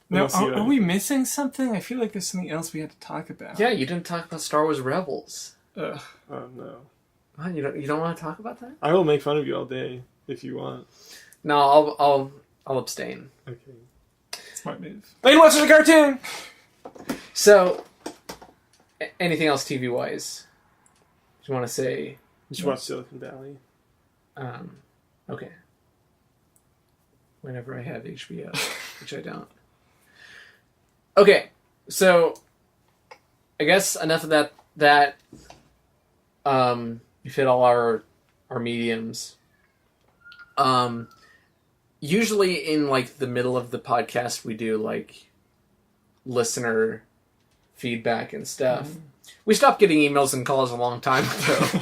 Now, are we missing something? I feel like there's something else we had to talk about. Yeah, you didn't talk about Star Wars Rebels. Ugh. Oh no. What, you don't want to talk about that? I will make fun of you all day if you want. No, I'll abstain. Okay. Smart move. Lane watches a cartoon. So, anything else TV wise? Do you want to say? You should watch Silicon Valley. Okay. Whenever I have HBO, which I don't. Okay, so I guess enough of that. We've hit all our mediums. Usually in like the middle of the podcast, we do like listener feedback and stuff. Mm-hmm. We stopped getting emails and calls a long time ago,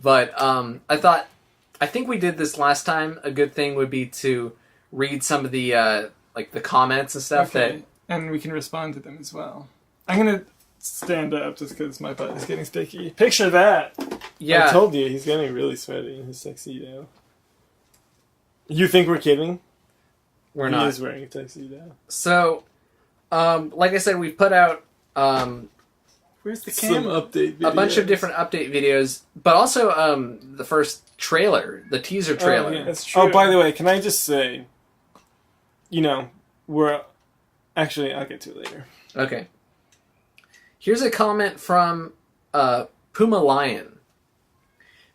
but I think we did this last time. A good thing would be to read some of the like the comments and stuff and we can respond to them as well. I'm gonna stand up just because my butt is getting sticky. Picture that. Yeah, I told you he's getting really sweaty in his tuxedo. You think we're kidding? We're not. He is wearing a tuxedo. So, like I said, we've put out Where's the Some camera? update videos. a bunch of different update videos, but also the first trailer, the teaser trailer. Oh, yeah. That's true. Oh, by the way, can I just say, we're... Actually, I'll get to it later. Okay. Here's a comment from Puma Lion.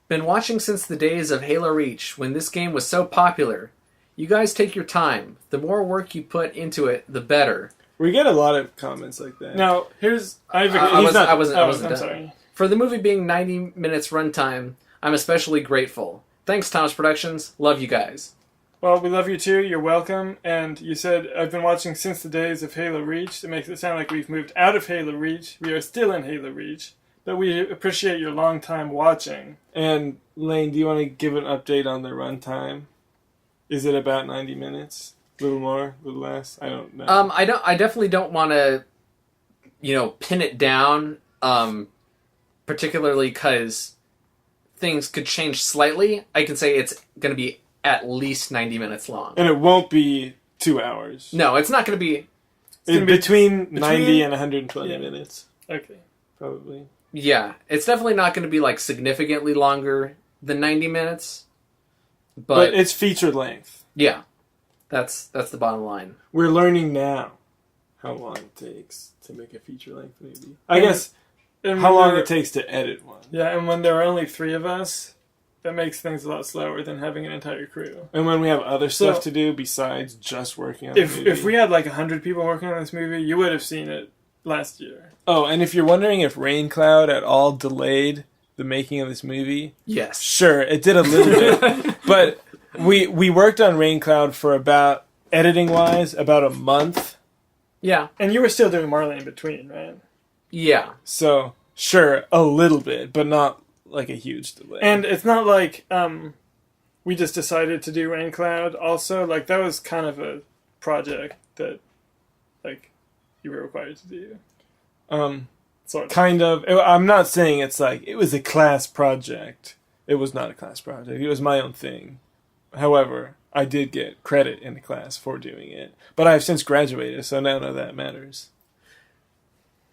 Been watching since the days of Halo Reach, when this game was so popular. You guys take your time. The more work you put into it, the better. We get a lot of comments like that. Now, here's... I wasn't I'm done. sorry. For the movie being 90 minutes runtime, I'm especially grateful. Thanks, Thomas Productions. Love you guys. Well, we love you too. You're welcome. And you said, I've been watching since the days of Halo Reach. It makes it sound like we've moved out of Halo Reach. We are still in Halo Reach. But we appreciate your long time watching. And, Lane, do you want to give an update on the runtime? Is it about 90 minutes? A little more? A little less? I don't know. I definitely don't want to, pin it down, particularly because things could change slightly. I can say it's going to be at least 90 minutes long. And it won't be 2 hours. No, it's not going to be... gonna be between 90 and 120 Yeah. minutes, Okay. probably. Yeah, it's definitely not going to be like significantly longer than 90 minutes. But it's feature length. Yeah, that's the bottom line. We're learning now how long it takes to make a feature length movie. I And- guess And how when long there- it takes to edit one. Yeah, and when there are only 3 of us, that makes things a lot slower than having an entire crew. And when we have other stuff So- to do besides just working on the movie. If we had like 100 people working on this movie, you would have seen it last year. Oh, and if you're wondering if Rain Cloud at all delayed the making of this movie, Yes. sure, it did a little bit. But we worked on Rain Cloud for about, editing-wise, about a month. Yeah. And you were still doing Marlin in between, right? Yeah. So, sure, a little bit, but not like a huge delay. And it's not like we just decided to do Rain Cloud also. Like, that was kind of a project that, like, you were required to do. Sort of. kind of. I'm not saying it's like, it was a class project. It was not a class project. It was my own thing. However, I did get credit in the class for doing it. But I've since graduated, so now none of that matters.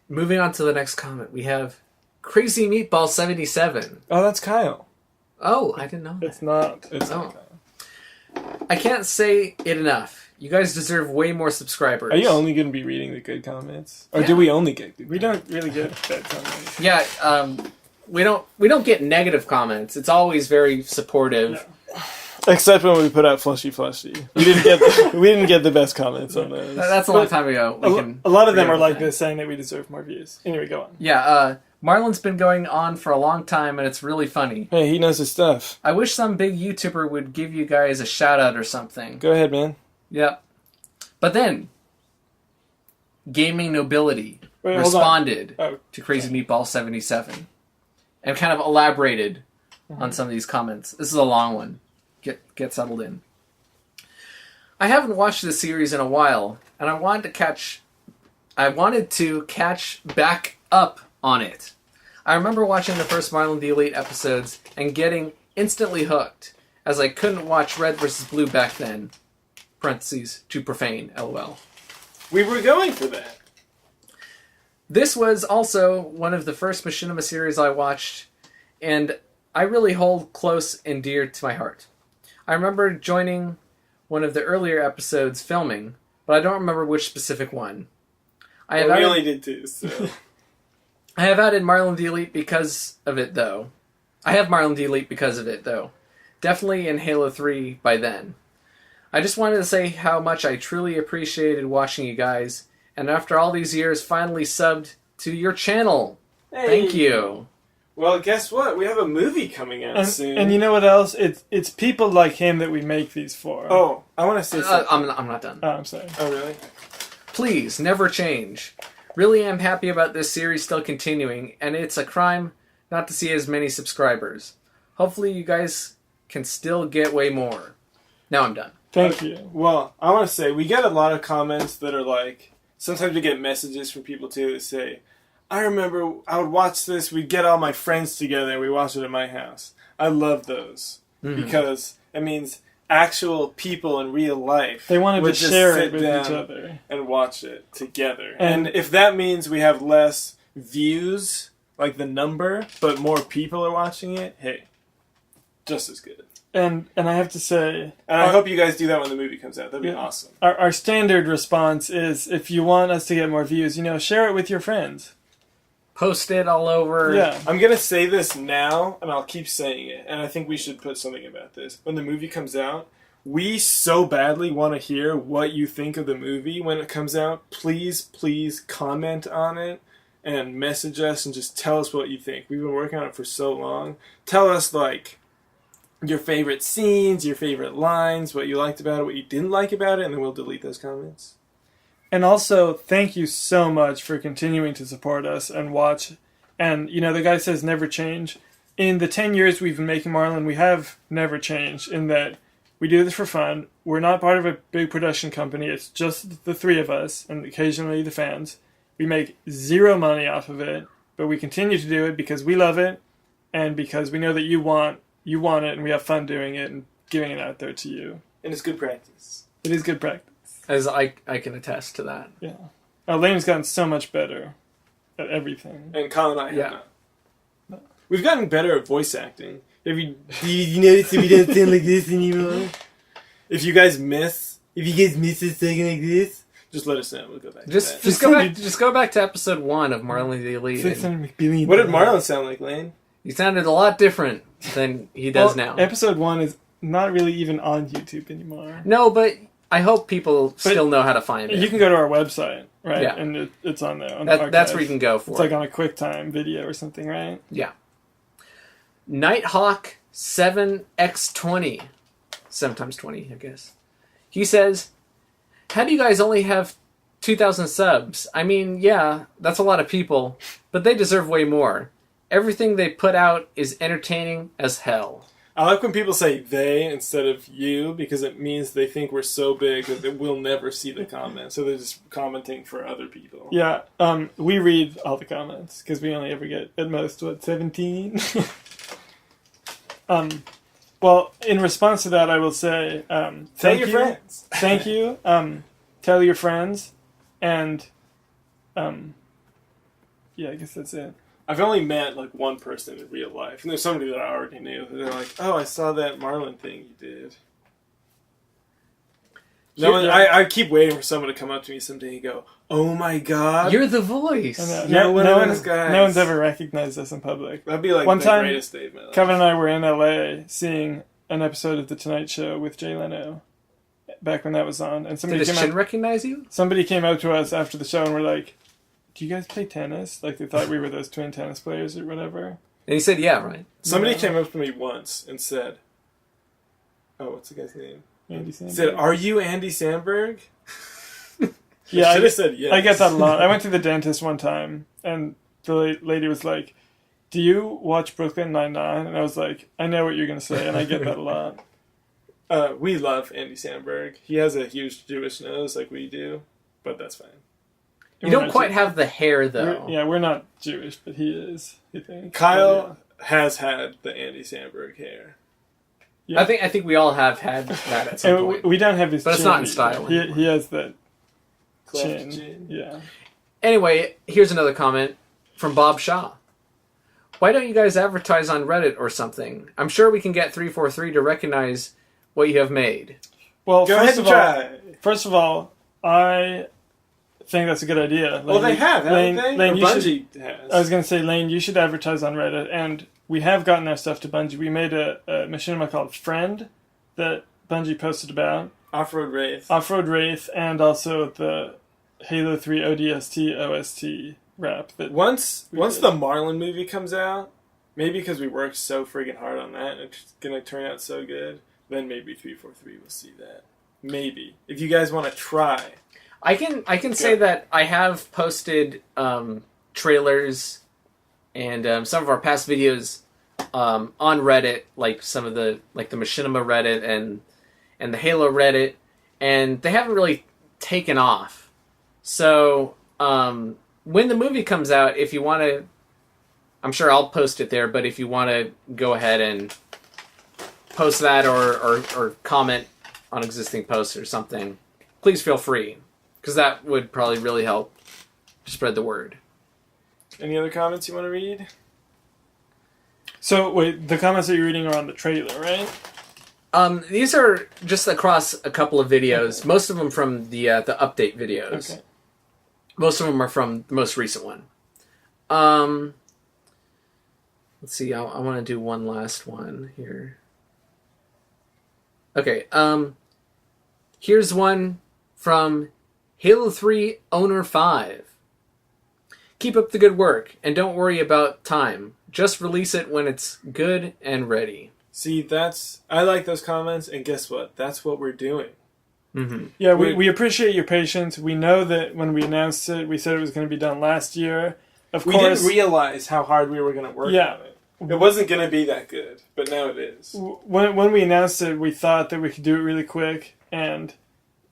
Moving on to the next comment, we have Crazy Meatball 77. Oh, that's Kyle. Oh, I didn't know. It's not. It's Oh. not Kyle. I can't say it enough. You guys deserve way more subscribers. Are you only going to be reading the good comments? Or Yeah. do we only get good We don't really get bad comments. Yeah, we don't get negative comments. It's always very supportive. Except when we put out Flushy Flushy. We didn't get the best comments on those. That's a long time ago. A lot of them forget are about like that. this, saying that we deserve more views. Anyway, go on. Yeah, Marlin's been going on for a long time, and it's really funny. Hey, he knows his stuff. I wish some big YouTuber would give you guys a shout out or something. Go ahead, man. Yep. But then, Gaming Nobility Wait, hold on. responded Oh, to Crazy Meatball 77 and kind of elaborated on some of these comments. This is a long one. Get settled in. I haven't watched this series in a while, and I wanted to catch back up on it. I remember watching the first Marlin the Elite episodes and getting instantly hooked, as I couldn't watch Red vs. Blue back then. Parentheses, too profane, lol. We were going for that. This was also one of the first Machinima series I watched, and I really hold close and dear to my heart. I remember joining one of the earlier episodes filming, but I don't remember which specific one. I have we added, only did two, so. I have added Marlin the Elite because of it, though. Definitely in Halo 3 by then. I just wanted to say how much I truly appreciated watching you guys, and after all these years, finally subbed to your channel. Thank you. Well, guess what? We have a movie coming out soon. And you know what else? It's people like him that we make these for. Oh, I want to say something. I'm not done. Oh, I'm sorry. Oh, really? Please, never change. Really am happy about this series still continuing, and it's a crime not to see as many subscribers. Hopefully you guys can still get way more. Now I'm done. Thank you. Well, I want to say, we get a lot of comments that are like, sometimes we get messages from people too that say, I remember I would watch this, we'd get all my friends together and we watch it at my house. I love those because it means actual people in real life. They wanted would to just share sit it with down each other. and watch it together. And- And if that means we have less views, like the number, but more people are watching it, hey, just as good. And I have to say, And I hope you guys do that when the movie comes out. That'd be Yeah. awesome. our standard response is, if you want us to get more views, share it with your friends. Post it all over. Yeah. I'm going to say this now, and I'll keep saying it, and I think we should put something about this. When the movie comes out, we so badly want to hear what you think of the movie when it comes out. Please comment on it and message us and just tell us what you think. We've been working on it for so long. Tell us, like, your favorite scenes, your favorite lines, what you liked about it, what you didn't like about it, and then we'll delete those comments. And also, thank you so much for continuing to support us and watch. And, the guy says never change. In the 10 years we've been making Marlin, we have never changed in that we do this for fun. We're not part of a big production company. It's just the three of us and occasionally the fans. We make zero money off of it, but we continue to do it because we love it and because we know that you want it and we have fun doing it and giving it out there to you. And it's good practice. It is good practice. As I can attest to that. Yeah. Lane's gotten so much better at everything. And Colin and I have Yeah. not. We've gotten better at voice acting. Do you notice that we don't sound like this anymore? If you guys miss, If you guys miss us talking like this, just let us know. We'll go back to Just that. just go back to episode 1 of Marlin the Elite. It's like and McBillion. What did Marlon sound like, Lane? he sounded a lot different than he does now. Episode 1 is not really even on YouTube anymore. No, but I hope people still know how to find it. You can go to our website, right? Yeah. And it's on there. On the That's where archive. you can go for It's it. like on a QuickTime video or something, right? Yeah. Nighthawk 7x20. 7 times 20, I guess. He says, how do you guys only have 2,000 subs? I mean, yeah, that's a lot of people, but they deserve way more. Everything they put out is entertaining as hell. I like when people say they instead of you because it means they think we're so big that we'll never see the comments. So they're just commenting for other people. Yeah. We read all the comments because we only ever get at most 17. Well, in response to that, I will say, Tell thank your you. friends. Thank you. Tell your friends, and yeah, I guess that's it. I've only met like one person in real life, and there's somebody that I already knew. They're like, "Oh, I saw that Marlin thing you did." No one, I keep waiting for someone to come up to me someday and go, "Oh my god, You're the voice. No, one of those guys." no one's ever recognized us in public. That'd be like One the time, greatest day of my life. Kevin and I were in LA seeing an episode of The Tonight Show with Jay Leno back when that was on, and Did his chin recognize you? somebody came up to us after the show and were like, "Do you guys play tennis?" Like they thought we were those twin tennis players or whatever. And he said, yeah, right. Somebody came up to me once and said, "Oh, what's the guy's name?" Andy He Sandberg. said, "Are you Andy Samberg?" Yeah, I should have said yes. I get that a lot. I went to the dentist one time, and the lady was like, "Do you watch Brooklyn Nine-Nine?" And I was like, "I know what you're going to say," and I get that a lot. We love Andy Samberg. He has a huge Jewish nose like we do, but that's fine. You don't quite have the hair, though. We're not Jewish, but he is, I think. Kyle has had the Andy Samberg hair. Yeah. I think we all have had that at some And point. we don't have his But it's chin not in either. style anymore. He has that Cleft chin. Yeah. Anyway, here's another comment from Bob Shaw. Why don't you guys advertise on Reddit or something? I'm sure we can get 343 to recognize what you have made. Well, Go ahead and try. First of all, I think that's a good idea. Well, they have, haven't they? Lane, Or you should, Bungie has. I was going to say, Lane, you should advertise on Reddit, and we have gotten our stuff to Bungie. We made a machinima called Friend that Bungie posted about. Off-Road Wraith. Off-Road Wraith, and also the Halo 3 ODST OST rap. That Once did. the Marlin movie comes out, maybe because we worked so friggin' hard on that, and it's gonna turn out so good, then maybe 343 will see that. Maybe. If you guys want to try. I can say that I have posted trailers and some of our past videos on Reddit, like some of the Machinima Reddit and the Halo Reddit, and they haven't really taken off. So when the movie comes out, if you want to, I'm sure I'll post it there. But if you want to go ahead and post that or comment on existing posts or something, please feel free, because that would probably really help spread the word. Any other comments you want to read? So, wait, the comments that you're reading are on the trailer, right? These are just across a couple of videos. Okay. Most of them from the update videos. Okay. Most of them are from the most recent one. Let's see. I want to do one last one here. Okay. Here's one from Halo 3 Owner 5. Keep up the good work, and don't worry about time. Just release it when it's good and ready. See, I like those comments, and guess what? That's what we're doing. Mm-hmm. Yeah, we appreciate your patience. We know that when we announced it, we said it was going to be done last year. We didn't realize how hard we were going to work on it. It wasn't going to be that good, but now it is. When we announced it, we thought that we could do it really quick, and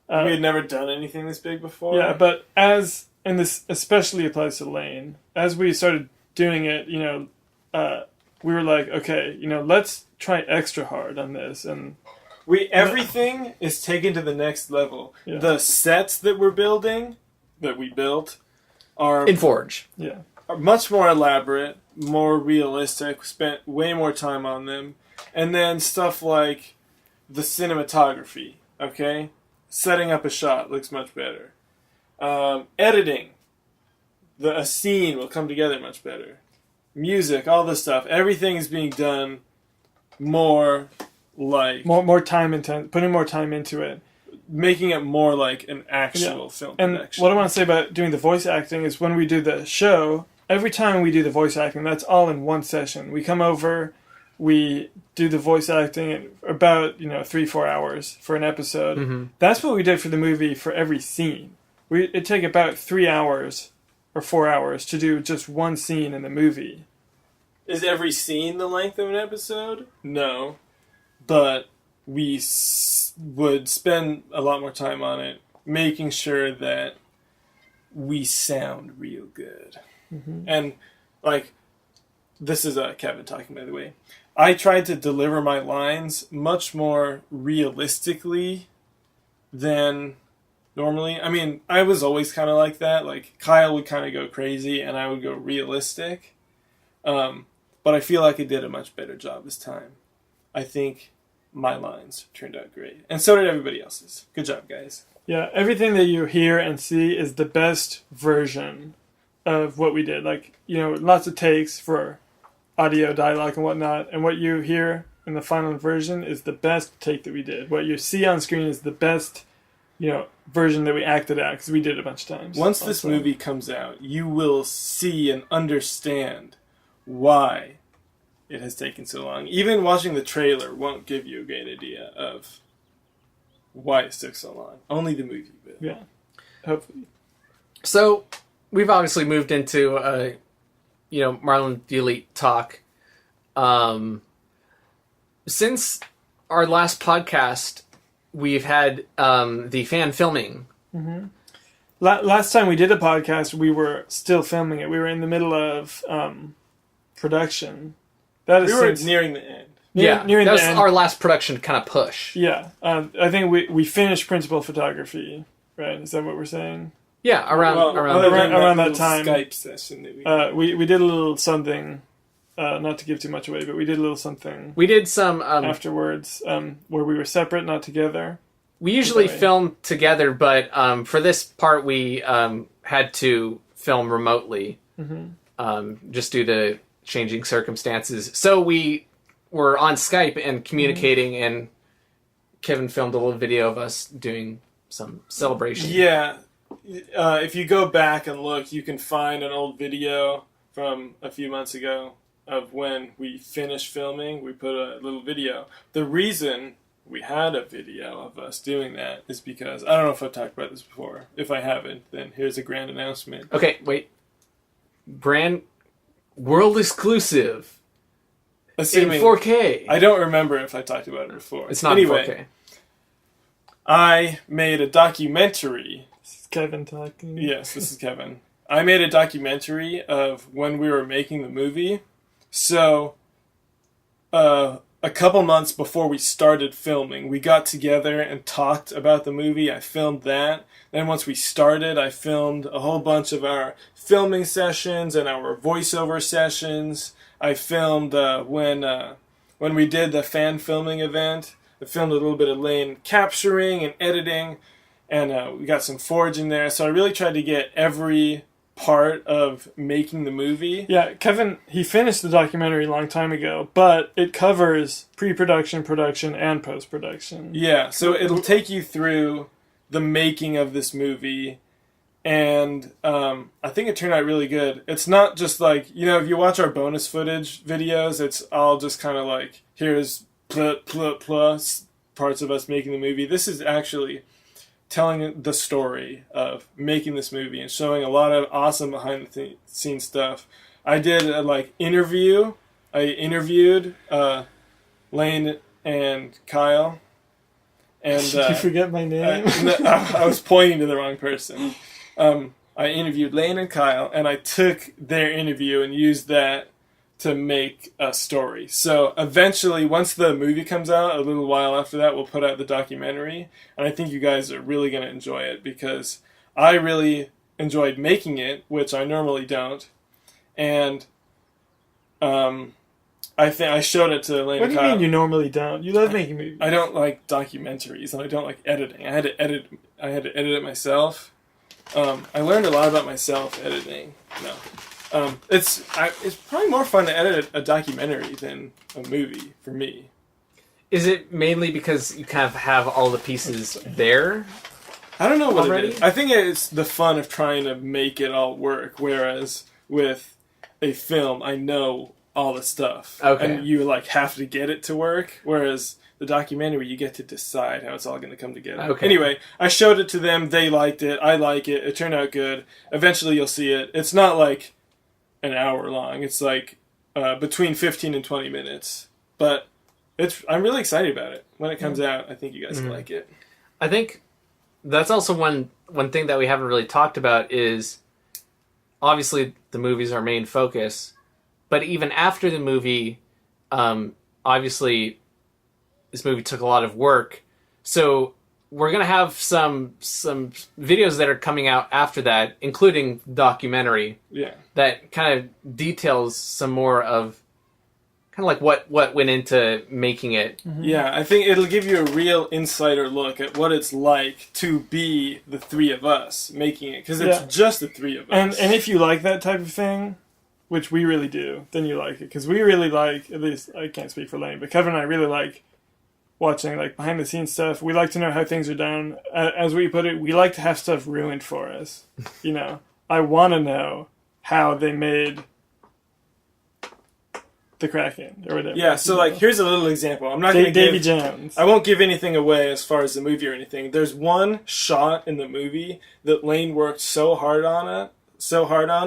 we had never done anything this big before. Yeah, but and this especially applies to Lane, as we started doing it, we were like, okay, let's try extra hard on this, and everything is taken to the next level. Yeah. The sets that we're building, that we built are In Forge. Yeah. Are much more elaborate, more realistic, spent way more time on them. And then stuff like the cinematography, okay? Setting up a shot looks much better. Editing. A scene will come together much better. Music, all this stuff. Everything is being done more like... More time putting more time into it. Making it more like an actual film And production. what I want to say about doing the voice acting is when we do the show, every time we do the voice acting, that's all in one session. We come over, we do the voice acting in about 3-4 hours for an episode. Mm-hmm. That's what we did for the movie for every scene. It'd take about 3 hours or 4 hours to do just one scene in the movie. Is every scene the length of an episode? No. But we would spend a lot more time on it, making sure that we sound real good. Mm-hmm. And, like, this is Kevin talking, by the way. I tried to deliver my lines much more realistically than normally. I mean, I was always kind of like that. Like, Kyle would kind of go crazy, and I would go realistic. But I feel like I did a much better job this time. I think my lines turned out great. And so did everybody else's. Good job, guys. Yeah, everything that you hear and see is the best version of what we did. Like, lots of takes for audio, dialogue, and whatnot. And what you hear in the final version is the best take that we did. What you see on screen is the best, version that we acted out, because we did it a bunch of times. Once this movie comes out, you will see and understand why it has taken so long. Even watching the trailer won't give you a great idea of why it took so long. Only the movie will. Yeah, hopefully. So, we've obviously moved into, Marlin the Elite talk. Since our last podcast, we've had the fan filming. Mm-hmm. Last time we did a podcast, we were still filming it. We were in the middle of production. We were nearing the end. Nearing that was the end. our last production kind of push. Yeah, I think we finished principal photography, right? Is that what we're saying? Yeah, around that little time. Skype session that We did a little something, not to give too much away, but we did a little something. We did some afterwards, where we were separate, not together. We usually film together, but for this part we had to film remotely, just due to changing circumstances. So we were on Skype and communicating, and Kevin filmed a little video of us doing some celebration. Yeah. If you go back and look, you can find an old video from a few months ago of when we finished filming. We put a little video. The reason we had a video of us doing that is because, I don't know if I've talked about this before. If I haven't, then here's a grand announcement. Okay, wait. World exclusive. Assuming, in 4K. I don't remember if I talked about it before. It's not anyway, in 4K. I made a documentary. This is Kevin talking. Yes, this is Kevin. I made a documentary of when we were making the movie. So, a couple months before we started filming, we got together and talked about the movie. I filmed that. Then once we started, I filmed a whole bunch of our filming sessions and our voiceover sessions. I filmed when we did the fan filming event. I filmed a little bit of Lane capturing and editing, and we got some Forge in there. So I really tried to get every part of making the movie. Yeah, Kevin, he finished the documentary a long time ago, but it covers pre-production, production, and post-production. Yeah, so it'll take you through the making of this movie, and I think it turned out really good. It's not just like, if you watch our bonus footage videos, it's all just kind of like, here's plus parts of us making the movie. This is actually telling the story of making this movie and showing a lot of awesome behind the scenes stuff. I did a interview. I interviewed Lane and Kyle. And did you forget my name? I was pointing to the wrong person. I interviewed Lane and Kyle, and I took their interview and used that to make a story. So eventually, once the movie comes out, a little while after that, we'll put out the documentary. And I think you guys are really going to enjoy it because I really enjoyed making it, which I normally don't, and I showed it to Elaine. What do you mean you normally don't? You love making movies. I don't like documentaries, and I don't like editing. I had to edit it myself. I learned a lot about myself editing. No, it's probably more fun to edit a documentary than a movie for me. Is it mainly because you kind of have all the pieces there? I don't know what Already? it is. I think it's the fun of trying to make it all work, whereas with a film, I know all the stuff. Okay. And you like have to get it to work, whereas the documentary, you get to decide how it's all going to come together. Okay. Anyway, I showed it to them. They liked it. I like it. It turned out good. Eventually, you'll see it. It's not like an hour long. It's like between 15 and 20 minutes. But I'm really excited about it. When it comes out, I think you guys will like it. I think that's also one thing that we haven't really talked about is obviously the movie's our main focus, but even after the movie, obviously this movie took a lot of work. So we're going to have some videos that are coming out after that, including documentary, that kind of details some more of kind of like what went into making it. Yeah, I think it'll give you a real insider look at what it's like to be the three of us making it, because it's just the three of us. And if you like that type of thing, which we really do, then you like it. Because we really like, at least I can't speak for Lane, but Kevin and I really like watching like behind the scenes stuff. We like to know how things are done. As we put it, we like to have stuff ruined for us. You know, I want to know how they made the Kraken or whatever. Yeah, so like here's a little example. I'm not going to Davy Jones. I won't give anything away as far as the movie or anything. There's one shot in the movie that Lane worked so hard on,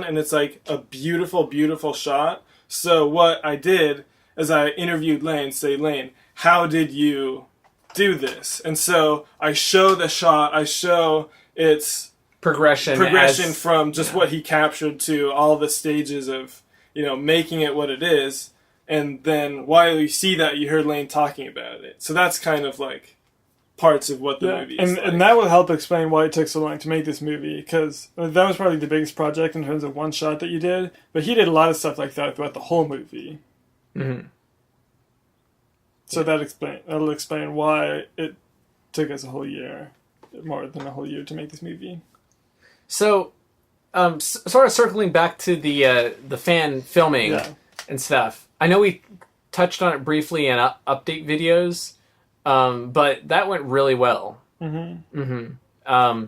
and it's like a beautiful, beautiful shot. So what I did is I interviewed Lane, say, Lane, how did you do this? And so I show the shot, I show its progression from just what he captured to all the stages of, making it what it is. And then while you see that, you heard Lane talking about it. So that's kind of like parts of what the movie is like. And that will help explain why it took so long to make this movie, because that was probably the biggest project in terms of one shot that you did. But he did a lot of stuff like that throughout the whole movie. Mm-hmm. So that'll explain why it took us a whole year, more than a whole year, to make this movie. So, sort of circling back to the fan filming and stuff. I know we touched on it briefly in update videos, but that went really well. Mm-hmm. Mm-hmm.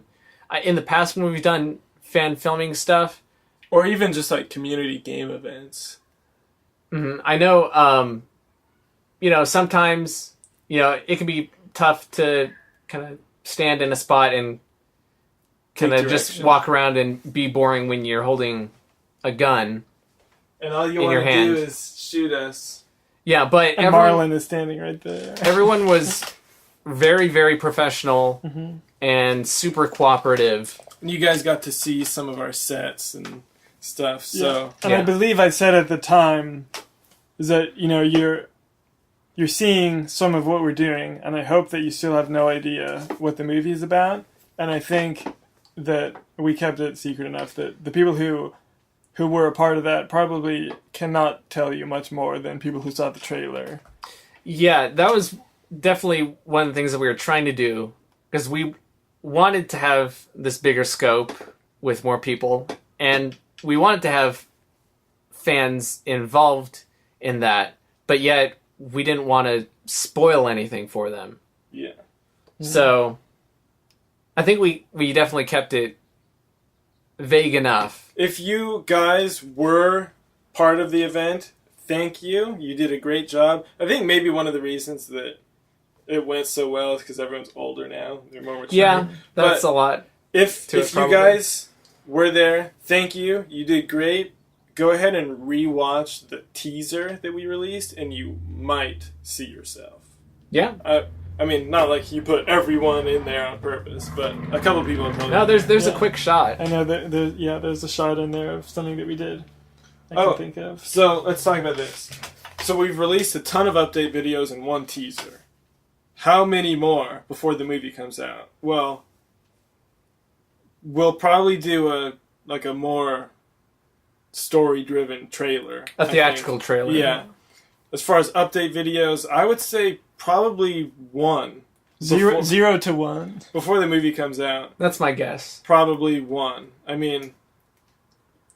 In the past, when we've done fan filming stuff, or even just like community game events, I know. Sometimes it can be tough to kind of stand in a spot and kind of just walk around and be boring when you're holding a gun. And all you want to do is shoot us. Yeah, but Marlin is standing right there. Everyone was very, very professional and super cooperative. And you guys got to see some of our sets and stuff. So, and I believe I said at the time is that you're seeing some of what we're doing, and I hope that you still have no idea what the movie is about. And I think that we kept it secret enough that the people who were a part of that probably cannot tell you much more than people who saw the trailer. Yeah, that was definitely one of the things that we were trying to do, because we wanted to have this bigger scope with more people, and we wanted to have fans involved in that, but yet we didn't want to spoil anything for them. Yeah. So I think we definitely kept it vague enough. If you guys were part of the event, thank you. You did a great job. I think maybe one of the reasons that it went so well is because everyone's older now. They're more mature. Yeah, that's a lot. If you guys were there, thank you. You did great. Go ahead and rewatch the teaser that we released, and you might see yourself. Yeah. I mean, not like you put everyone in there on purpose, but a couple people are probably... No, there's a quick shot. I know there's a shot in there of something that we did. I can think of. So let's talk about this. So we've released a ton of update videos and one teaser. How many more before the movie comes out? Well, we'll probably do a more story-driven trailer. A theatrical trailer. Yeah. As far as update videos, I would say probably one. Zero to one. Before the movie comes out. That's my guess. Probably one. I mean,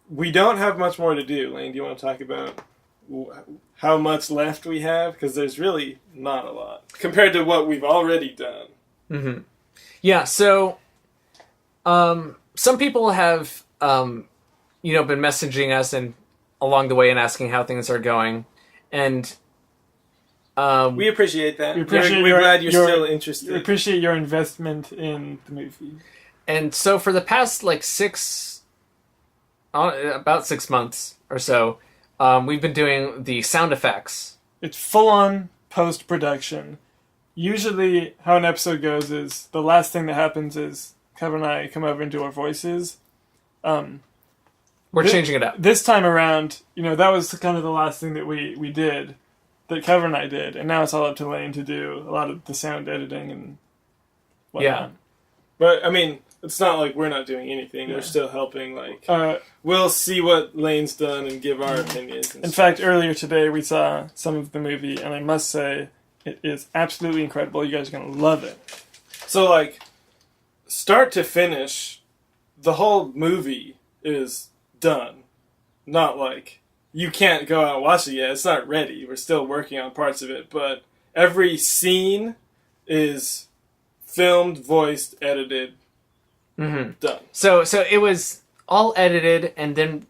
we don't have much more to do. Lane, do you want to talk about how much left we have? Because there's really not a lot compared to what we've already done. Mm-hmm. Yeah, so some people have been messaging us and along the way and asking how things are going, and we appreciate that. We're glad you're still interested. We appreciate your investment in the movie. And so for the past about 6 months or so, we've been doing the sound effects. It's full-on post-production. Usually how an episode goes is the last thing that happens is Kevin and I come over and do our voices. We're changing it up. This time around, that was kind of the last thing that we did, that Kevin and I did, and now it's all up to Lane to do a lot of the sound editing and whatnot. Yeah. But, I mean, it's not like we're not doing anything. Yeah. We're still helping. We'll see what Lane's done and give our opinions. In fact, earlier today we saw some of the movie, and I must say, it is absolutely incredible. You guys are going to love it. So, start to finish, the whole movie is done. Not you can't go out and watch it yet. It's not ready. We're still working on parts of it. But every scene is filmed, voiced, edited, done. So it was all edited, and then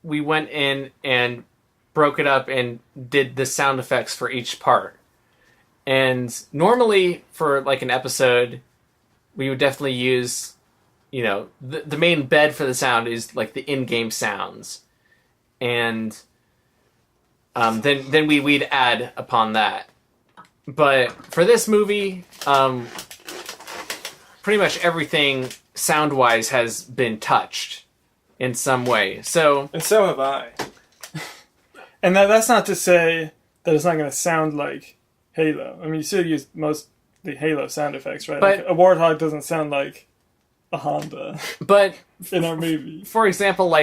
we went in and broke it up and did the sound effects for each part. And normally for an episode, we would definitely use, the main bed for the sound is the in-game sounds. And then we'd add upon that. But for this movie, pretty much everything sound-wise has been touched in some way. And so have I. And that's not to say that it's not going to sound like Halo. I mean, you still use most of the Halo sound effects, right? But a Warthog doesn't sound like a Honda but in our movie. For example,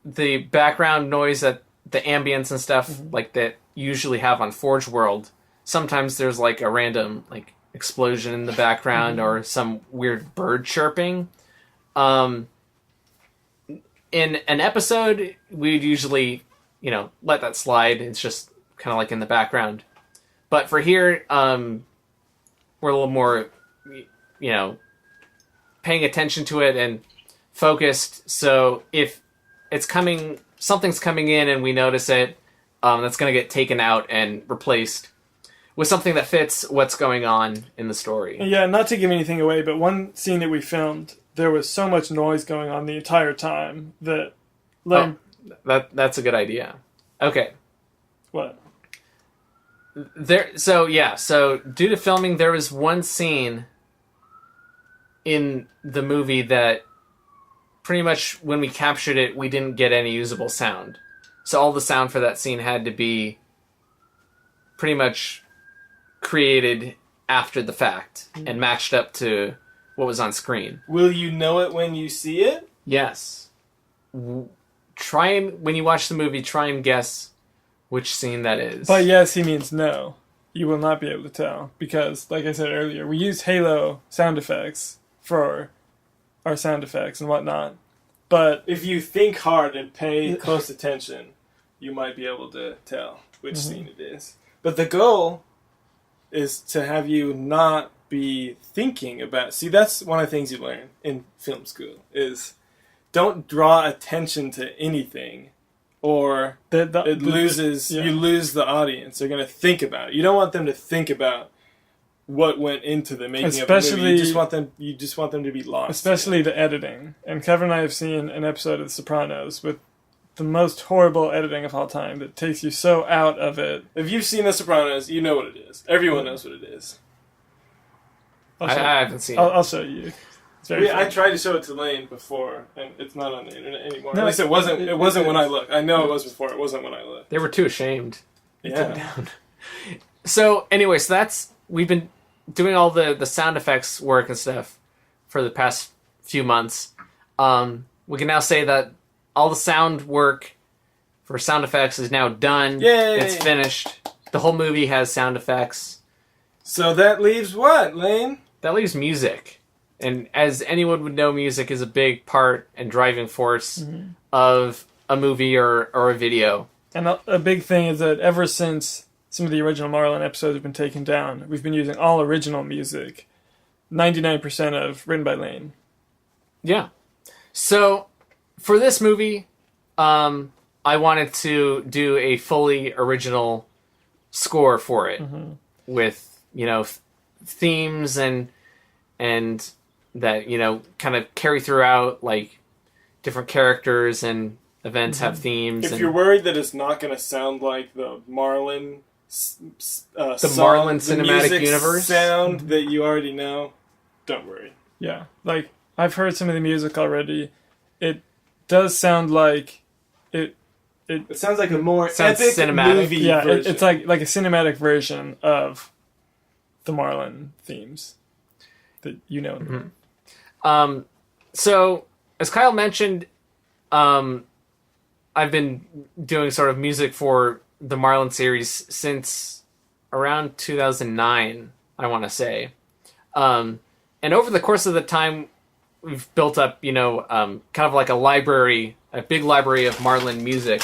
the background noise that the ambience and stuff that you usually have on Forge World, sometimes there's a random explosion in the background or some weird bird chirping. In an episode, we'd usually let that slide. It's just kind of in the background. But for here, we're a little more paying attention to it and focused. So if something's coming in and we notice it, that's going to get taken out and replaced with something that fits what's going on in the story. Yeah, not to give anything away, but one scene that we filmed, there was so much noise going on the entire time that... That's a good idea. Okay. What? So due to filming, there was one scene in the movie that pretty much when we captured it, we didn't get any usable sound. So all the sound for that scene had to be pretty much created after the fact and matched up to what was on screen. Will you know it when you see it? Yes. When you watch the movie, try and guess which scene that is. By yes, he means no. You will not be able to tell. Because, like I said earlier, we use Halo sound effects for our sound effects and whatnot. But if you think hard and pay close attention, you might be able to tell which scene it is. But the goal is to have you not be thinking about... See, that's one of the things you learn in film school, is don't draw attention to anything, or you lose the audience. They're going to think about it. You don't want them to think about what went into the making of the movie. You just want them to be lost. Especially the editing. And Kevin and I have seen an episode of The Sopranos with the most horrible editing of all time that takes you so out of it. If you've seen The Sopranos, you know what it is. Everyone knows what it is. I haven't seen it. I'll show you. I tried to show it to Lane before, and it's not on the internet anymore. No, At least it wasn't. It wasn't when I looked. I know it was before. It wasn't when I looked. They were too ashamed. They took it Yeah. down. So anyway, we've been doing all the sound effects work and stuff for the past few months. we can now say that all the sound work for sound effects is now done. Yay! It's finished. The whole movie has sound effects. So that leaves what, Lane? That leaves music. And as anyone would know, music is a big part and driving force of a movie or a video. And a big thing is that ever since some of the original Marlin episodes have been taken down, we've been using all original music. 99% of written by Lane. Yeah. So, for this movie, I wanted to do a fully original score for it with, themes and that, kind of carry throughout, like, different characters and events have themes. If you're worried that it's not going to sound like the Marlin the Marlin cinematic universe sound that you already know, don't worry. Yeah. Like, I've heard some of the music already. It does sound like It sounds like a more Sounds epic cinematic. movie version. it's like a cinematic version of the Marlin themes that you know. So, as Kyle mentioned, I've been doing sort of music for the Marlin series since around 2009, I want to say. And over the course of the time, we've built up, kind of like a big library of Marlin music.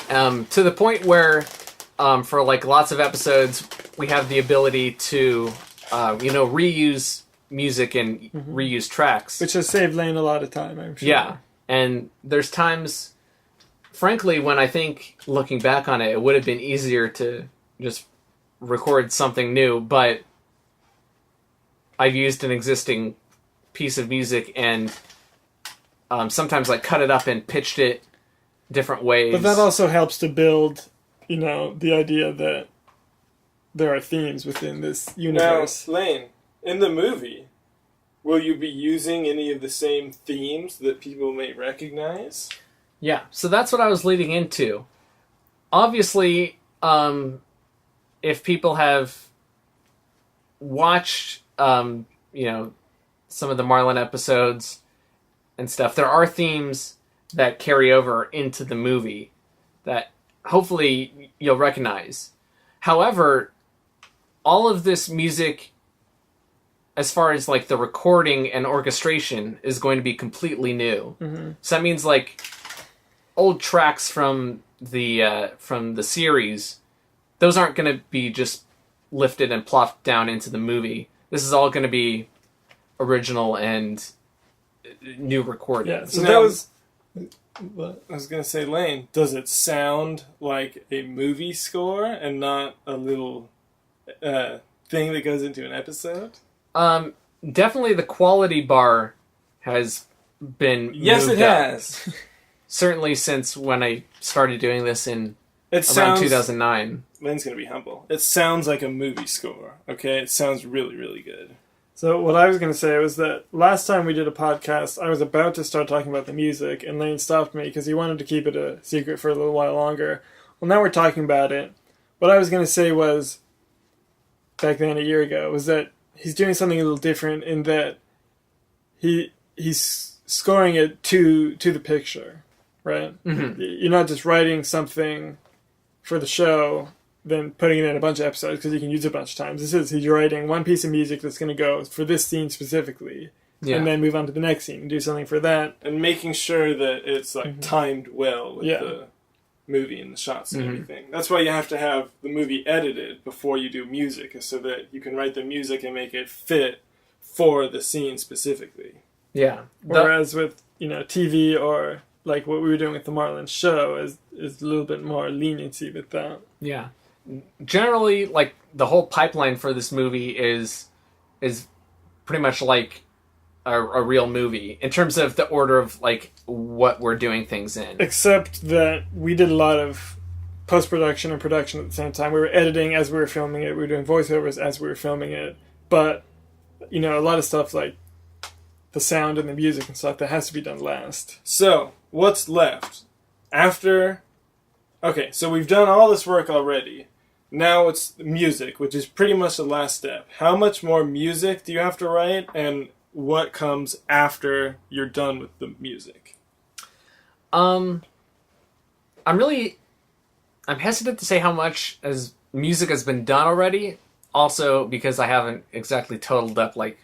To the point where, for like lots of episodes, we have the ability to, reuse music and reuse tracks. Which has saved Lane a lot of time, I'm sure. Yeah. And there's times, frankly, when I think, looking back on it, it would have been easier to just record something new, but I've used an existing piece of music and sometimes like cut it up and pitched it different ways. But that also helps to build, the idea that there are themes within this universe. Now, Lane, in the movie, will you be using any of the same themes that people may recognize? Yeah, so that's what I was leading into. Obviously, if people have watched, some of the Marlin episodes and stuff, there are themes that carry over into the movie that hopefully you'll recognize. However, all of this music, as far as like the recording and orchestration, is going to be completely new. So that means like old tracks from the series, those aren't going to be just lifted and plopped down into the movie. This is all going to be original and new recordings. Yeah, so Now, that was... I was going to say, Lane, does it sound like a movie score and not a little thing that goes into an episode? Definitely the quality bar has been Yes, moved it up. has. Certainly since when I started doing this in It around sounds... 2009. Lane's going to be humble. It sounds like a movie score, okay? It sounds really, really good. So what I was going to say was that last time we did a podcast, I was about to start talking about the music, and Lane stopped me because he wanted to keep it a secret for a little while longer. Well, now we're talking about it. What I was going to say was, back then a year ago, was that he's doing something a little different in that he's scoring it to the picture, right? Mm-hmm. You're not just writing something for the show, then putting it in a bunch of episodes because you can use it a bunch of times. He's writing one piece of music that's going to go for this scene specifically, and then move on to the next scene and do something for that. And making sure that it's like timed well with the movie and the shots and everything. That's why you have to have the movie edited before you do music, so that you can write the music and make it fit for the scene specifically. Yeah. Whereas with TV or like what we were doing with the Marlin show is a little bit more leniency with that. Yeah. Generally, like, the whole pipeline for this movie is pretty much like a real movie in terms of the order of, like, what we're doing things in. Except that we did a lot of post-production and production at the same time. We were editing as we were filming it. We were doing voiceovers as we were filming it. But, a lot of stuff like the sound and the music and stuff, that has to be done last. So, what's left? After... Okay, so we've done all this work already. Now it's music, which is pretty much the last step. How much more music do you have to write? And what comes after you're done with the music? I'm hesitant to say how much as music has been done already. Also, because I haven't exactly totaled up like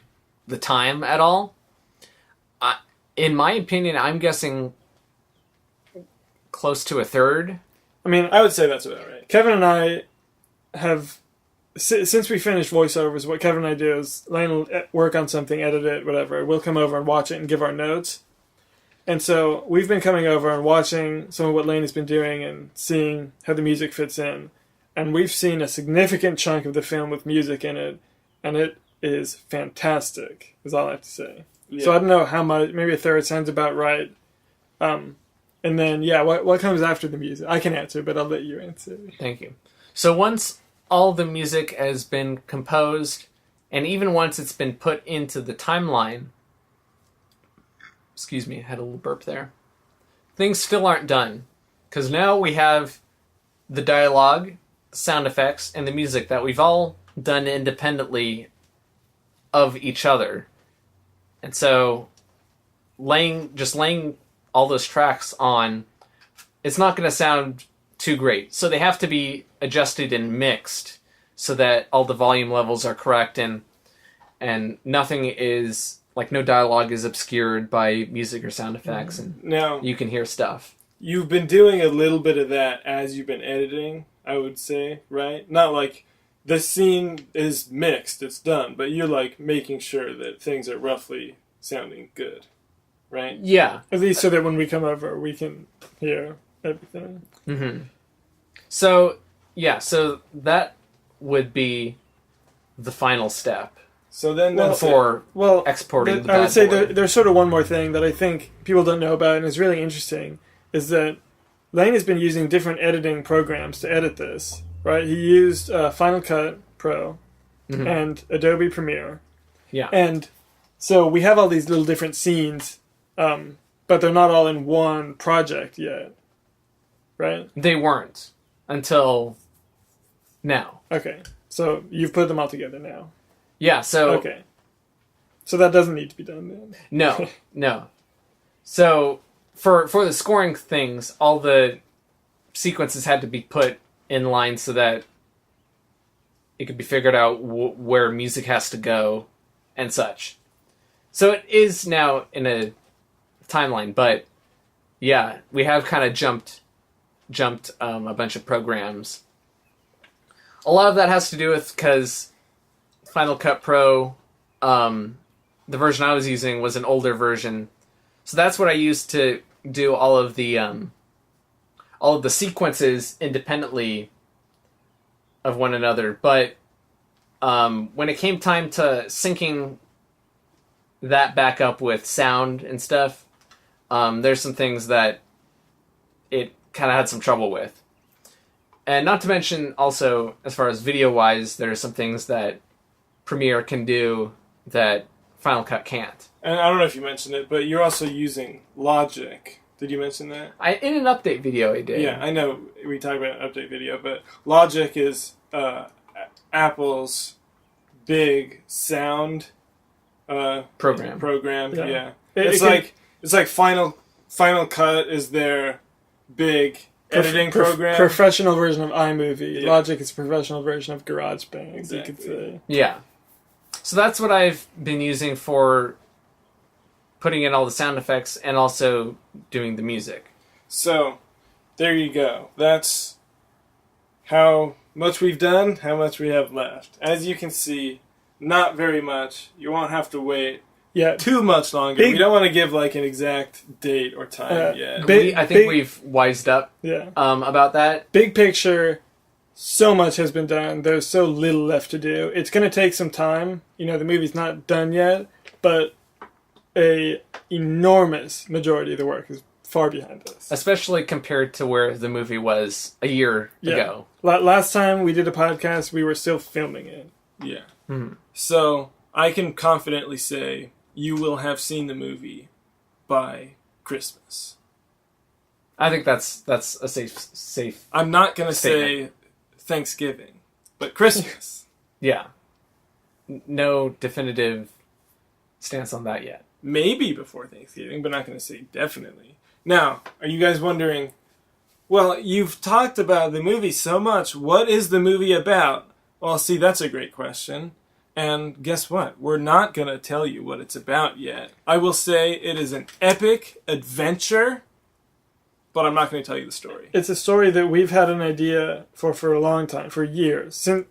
the time at all. In my opinion, I'm guessing close to a third. I mean, I would say that's about right. Kevin and I have, since we finished voiceovers, what Kevin and I do is Lane will work on something, edit it, whatever. We'll come over and watch it and give our notes. And so we've been coming over and watching some of what Lane has been doing and seeing how the music fits in. And we've seen a significant chunk of the film with music in it, and it is fantastic, is all I have to say. Yeah. So I don't know how much, maybe a third sounds about right. And then, yeah, what comes after the music? I can answer, but I'll let you answer. Thank you. So once all the music has been composed, and even once it's been put into the timeline, excuse me, I had a little burp there, things still aren't done. Because now we have the dialogue, sound effects, and the music that we've all done independently of each other. And so laying all those tracks on, it's not going to sound too great. So they have to be adjusted and mixed so that all the volume levels are correct and nothing is, like, no dialogue is obscured by music or sound effects, and Now, you can hear stuff. you've been doing a little bit of that as you've been editing, I would say, right? Not like the scene is mixed, it's done, but you're like making sure that things are roughly sounding good, right? Yeah. At least so that when we come over, we can hear everything. Mm-hmm. So, yeah, so that would be the final step So then that's for Well, exporting the I would bad say boy. there's sort of one more thing that I think people don't know about and is really interesting, is that Lane has been using different editing programs to edit this, right? He used Final Cut Pro and Adobe Premiere. Yeah. And so we have all these little different scenes, but they're not all in one project yet, right? They weren't until now. Okay, so you've put them all together now. Yeah, so... Okay. So that doesn't need to be done then. No. So, for the scoring things, all the sequences had to be put in line so that it could be figured out where music has to go and such. So it is now in a timeline, but yeah, we have kind of jumped a bunch of programs. A lot of that has to do with because Final Cut Pro, the version I was using was an older version, so that's what I used to do all of the sequences independently of one another. But when it came time to syncing that back up with sound and stuff, there's some things that it kind of had some trouble with. And not to mention, also, as far as video-wise, there are some things that Premiere can do that Final Cut can't. And I don't know if you mentioned it, but you're also using Logic. Did you mention that? In an update video, I did. Yeah, I know we talked about an update video, but Logic is Apple's big sound Yeah. program. Yeah. It It's like Final Cut is their big editing program. Professional version of iMovie. Yeah. Logic is a professional version of GarageBand, Exactly. you could say. Yeah. So that's what I've been using for putting in all the sound effects and also doing the music. So, there you go. That's how much we've done, how much we have left. As you can see, not very much. You won't have to wait Yeah. too much longer. We don't want to give like an exact date or time yet. I think we've wised up Yeah. about that. Big picture, so much has been done. There's so little left to do. It's going to take some time. You know, the movie's not done yet, but a enormous majority of the work is far behind us. Especially compared to where the movie was a year ago. Last time we did a podcast, we were still filming it. Yeah. Mhm. So, I can confidently say you will have seen the movie by Christmas. I think that's a safe. I'm not going to Statement. say Thanksgiving, but Christmas. Yeah. No definitive stance on that yet. Maybe before Thanksgiving, but not going to say definitely. Now, are you guys wondering, well, you've talked about the movie so much. What is the movie about? Well, see, that's a great question. And guess what? We're not going to tell you what it's about yet. I will say it is an epic adventure, but I'm not going to tell you the story. It's a story that we've had an idea for a long time, for years, since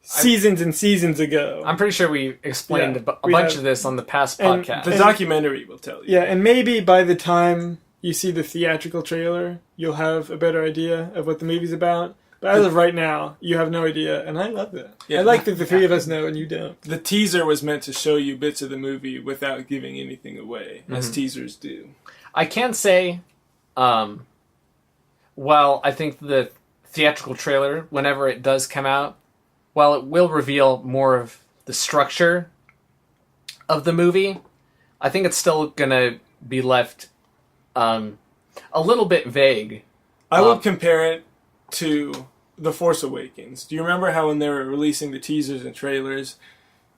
seasons and seasons ago. I'm pretty sure we explained Yeah, a bunch of this on the past and podcast. The documentary will tell you. Yeah, and maybe by the time you see the theatrical trailer, you'll have a better idea of what the movie's about. But as of right now, you have no idea, and I love that. Yeah. I like that the three of us know and you don't. The teaser was meant to show you bits of the movie without giving anything away, as teasers do. I can say, well, I think the theatrical trailer, whenever it does come out, while it will reveal more of the structure of the movie, I think it's still going to be left a little bit vague. I would compare it to The Force Awakens. Do you remember how when they were releasing the teasers and trailers,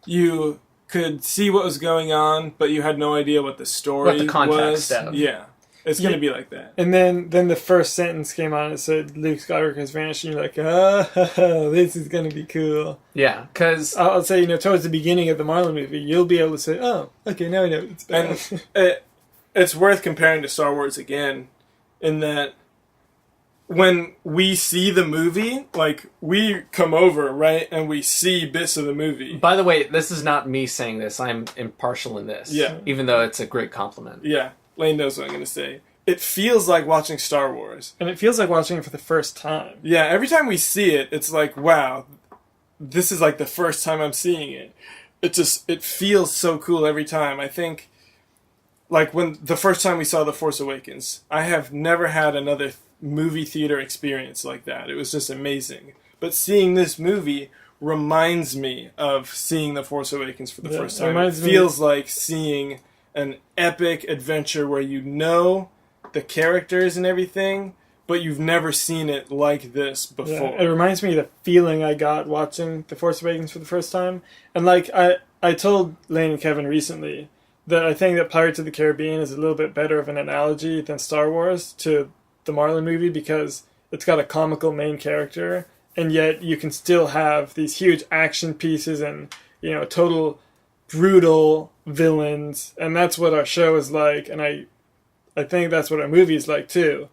you could see what was going on, but you had no idea what the story What the context was? of. Yeah. It's going to be like that. And then the first sentence came on, it said, Luke Skywalker has vanished, and you're like, oh, this is going to be cool. Yeah, because... I'll say, towards the beginning of the Marlin movie, you'll be able to say, oh, okay, now I know what it's about. And it's worth comparing to Star Wars again, in that when we see the movie, we come over, right, and we see bits of the movie. By the way, this is not me saying this. I'm impartial in this. Yeah. Even though it's a great compliment. Yeah, Lane knows what I'm going to say. It feels like watching Star Wars. And it feels like watching it for the first time. Yeah, every time we see it, it's like, wow, this is like the first time I'm seeing it. It feels so cool every time. I think, when the first time we saw The Force Awakens, I have never had another movie theater experience like that. It was just amazing. But seeing this movie reminds me of seeing The Force Awakens for the first time. It feels like seeing an epic adventure where you know the characters and everything, but you've never seen it like this before. Yeah, it reminds me of the feeling I got watching The Force Awakens for the first time. And I told Lane and Kevin recently that I think that Pirates of the Caribbean is a little bit better of an analogy than Star Wars to the Marlin movie, because it's got a comical main character, and yet you can still have these huge action pieces and total brutal villains, and that's what our show is like, and I think that's what our movie is like too.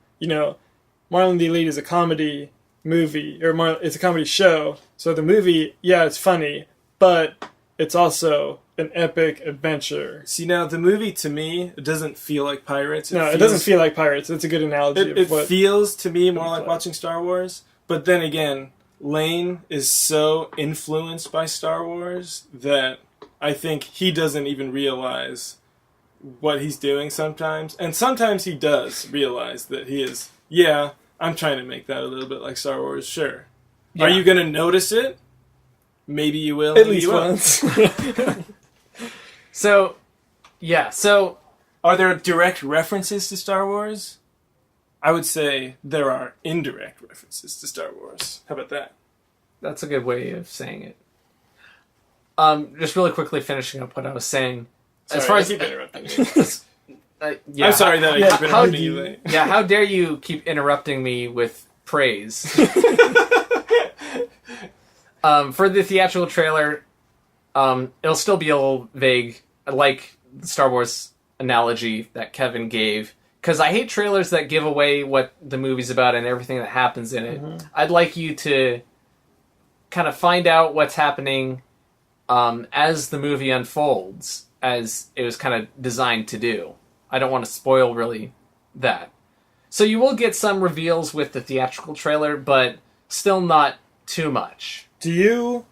Marlin the Elite is a comedy movie, it's a comedy show, so the movie, yeah, it's funny, but it's also an epic adventure. See, now, the movie, to me, it doesn't feel like Pirates. It doesn't feel like Pirates. It's a good analogy. It feels, to me, more like watching Star Wars. But then again, Lane is so influenced by Star Wars that I think he doesn't even realize what he's doing sometimes. And sometimes he does realize that he is, yeah, I'm trying to make that a little bit like Star Wars, sure. Yeah. Are you going to notice it? Maybe you will. At least once. So, yeah, are there direct references to Star Wars? I would say there are indirect references to Star Wars. How about that? That's a good way of saying it. Just really quickly finishing up what I was saying. Sorry, as far as I keep interrupting you. yeah, I'm sorry that I keep interrupting you. Lane. Yeah, how dare you keep interrupting me with praise? For the theatrical trailer, it'll still be a little vague. I like the Star Wars analogy that Kevin gave, because I hate trailers that give away what the movie's about and everything that happens in it. Mm-hmm. I'd like you to kind of find out what's happening as the movie unfolds, as it was kind of designed to do. I don't want to spoil, really, that. So you will get some reveals with the theatrical trailer, but still not too much. Do you...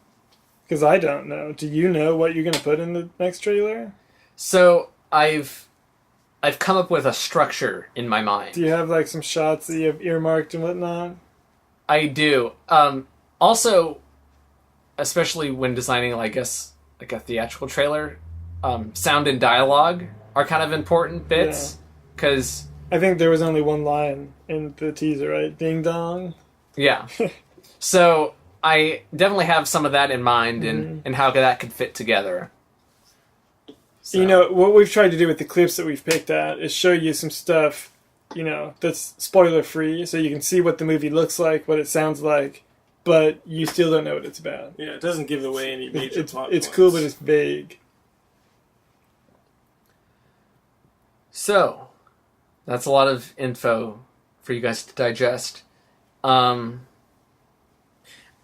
Because I don't know. Do you know what you're going to put in the next trailer? So I've come up with a structure in my mind. Do you have some shots that you have earmarked and whatnot? I do. Also, especially when designing, I guess, a theatrical trailer, sound and dialogue are kind of important bits. Because I think there was only one line in the teaser, right? Ding dong. Yeah. So I definitely have some of that in mind, and how that could fit together. So. You know, what we've tried to do with the clips that we've picked out is show you some stuff, you know, that's spoiler free, so you can see what the movie looks like, what it sounds like, but you still don't know what it's about. Yeah, it doesn't give away any major plot It's points. cool, but it's vague. So, that's a lot of info for you guys to digest. I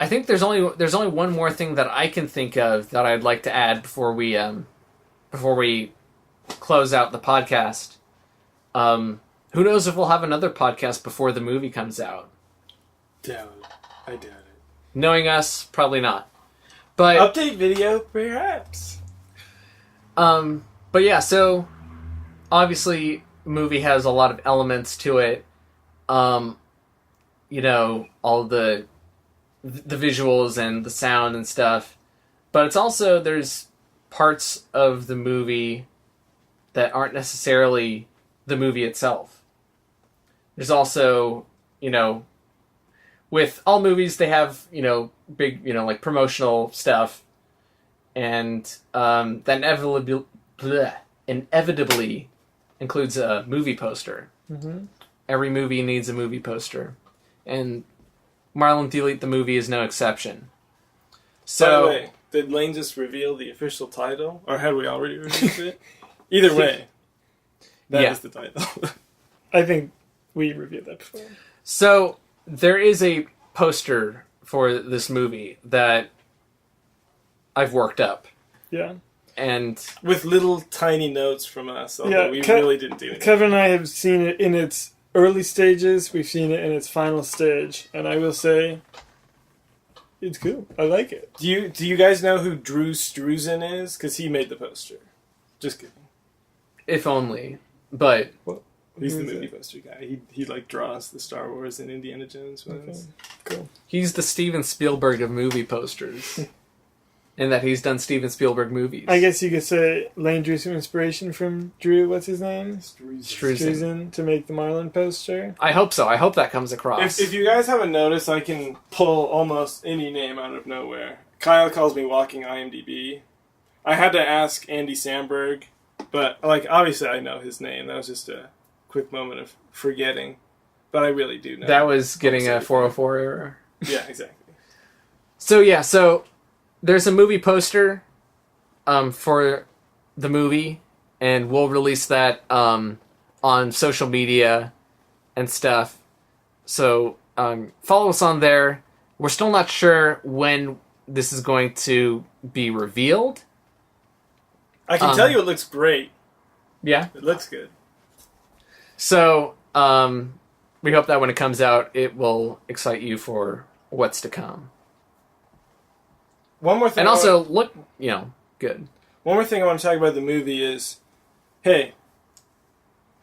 think there's only one more thing that I can think of that I'd like to add before we close out the podcast. Who knows if we'll have another podcast before the movie comes out? Doubt it. I doubt it. Knowing us, probably not. But Update video, perhaps. but yeah, so obviously, movie has a lot of elements to it. You know, all the visuals and the sound and stuff. But it's also, there's parts of the movie that aren't necessarily the movie itself. There's also, you know, with all movies, they have, you know, big, you know, like promotional stuff. And that inevitably includes a movie poster. Mm-hmm. Every movie needs a movie poster. And Marlin the Elite, the movie, is no exception. So, By the way, did Lane just reveal the official title? Or had we already revealed it? Either way, that is the title. I think we reviewed that before. So there is a poster for this movie that I've worked up. Yeah. And With little tiny notes from us, although Yeah, we really didn't do anything. Kevin and I have seen it in its early stages. We've seen it in its final stage. And I will say, it's cool. I like it. Do you guys know who Drew Struzan is? Because he made the poster. Just kidding. if only. But He's the Who is movie it? poster guy. He like draws the Star Wars and Indiana Jones ones. Cool. he's the Steven Spielberg of movie posters. In that he's done Steven Spielberg movies. I guess you could say Lane drew some inspiration from Drew, what's his name? Struzan. Struzan, to make the Marlin poster. I hope so. I hope that comes across. If you guys haven't noticed, I can pull almost any name out of nowhere. Kyle calls me Walking IMDb. I had to ask Andy Samberg, but like obviously I know his name. That was just a quick moment of forgetting, but I really do know. That was getting a Almost 404 error. Yeah, exactly. So there's a movie poster for the movie, and we'll release that on social media and stuff. So follow us on there. We're still not sure when this is going to be revealed. I can tell you it looks great. Yeah. It looks good. So we hope that when it comes out, it will excite you for what's to come. One more thing. And also, look, good. One more thing I want to talk about the movie is, hey,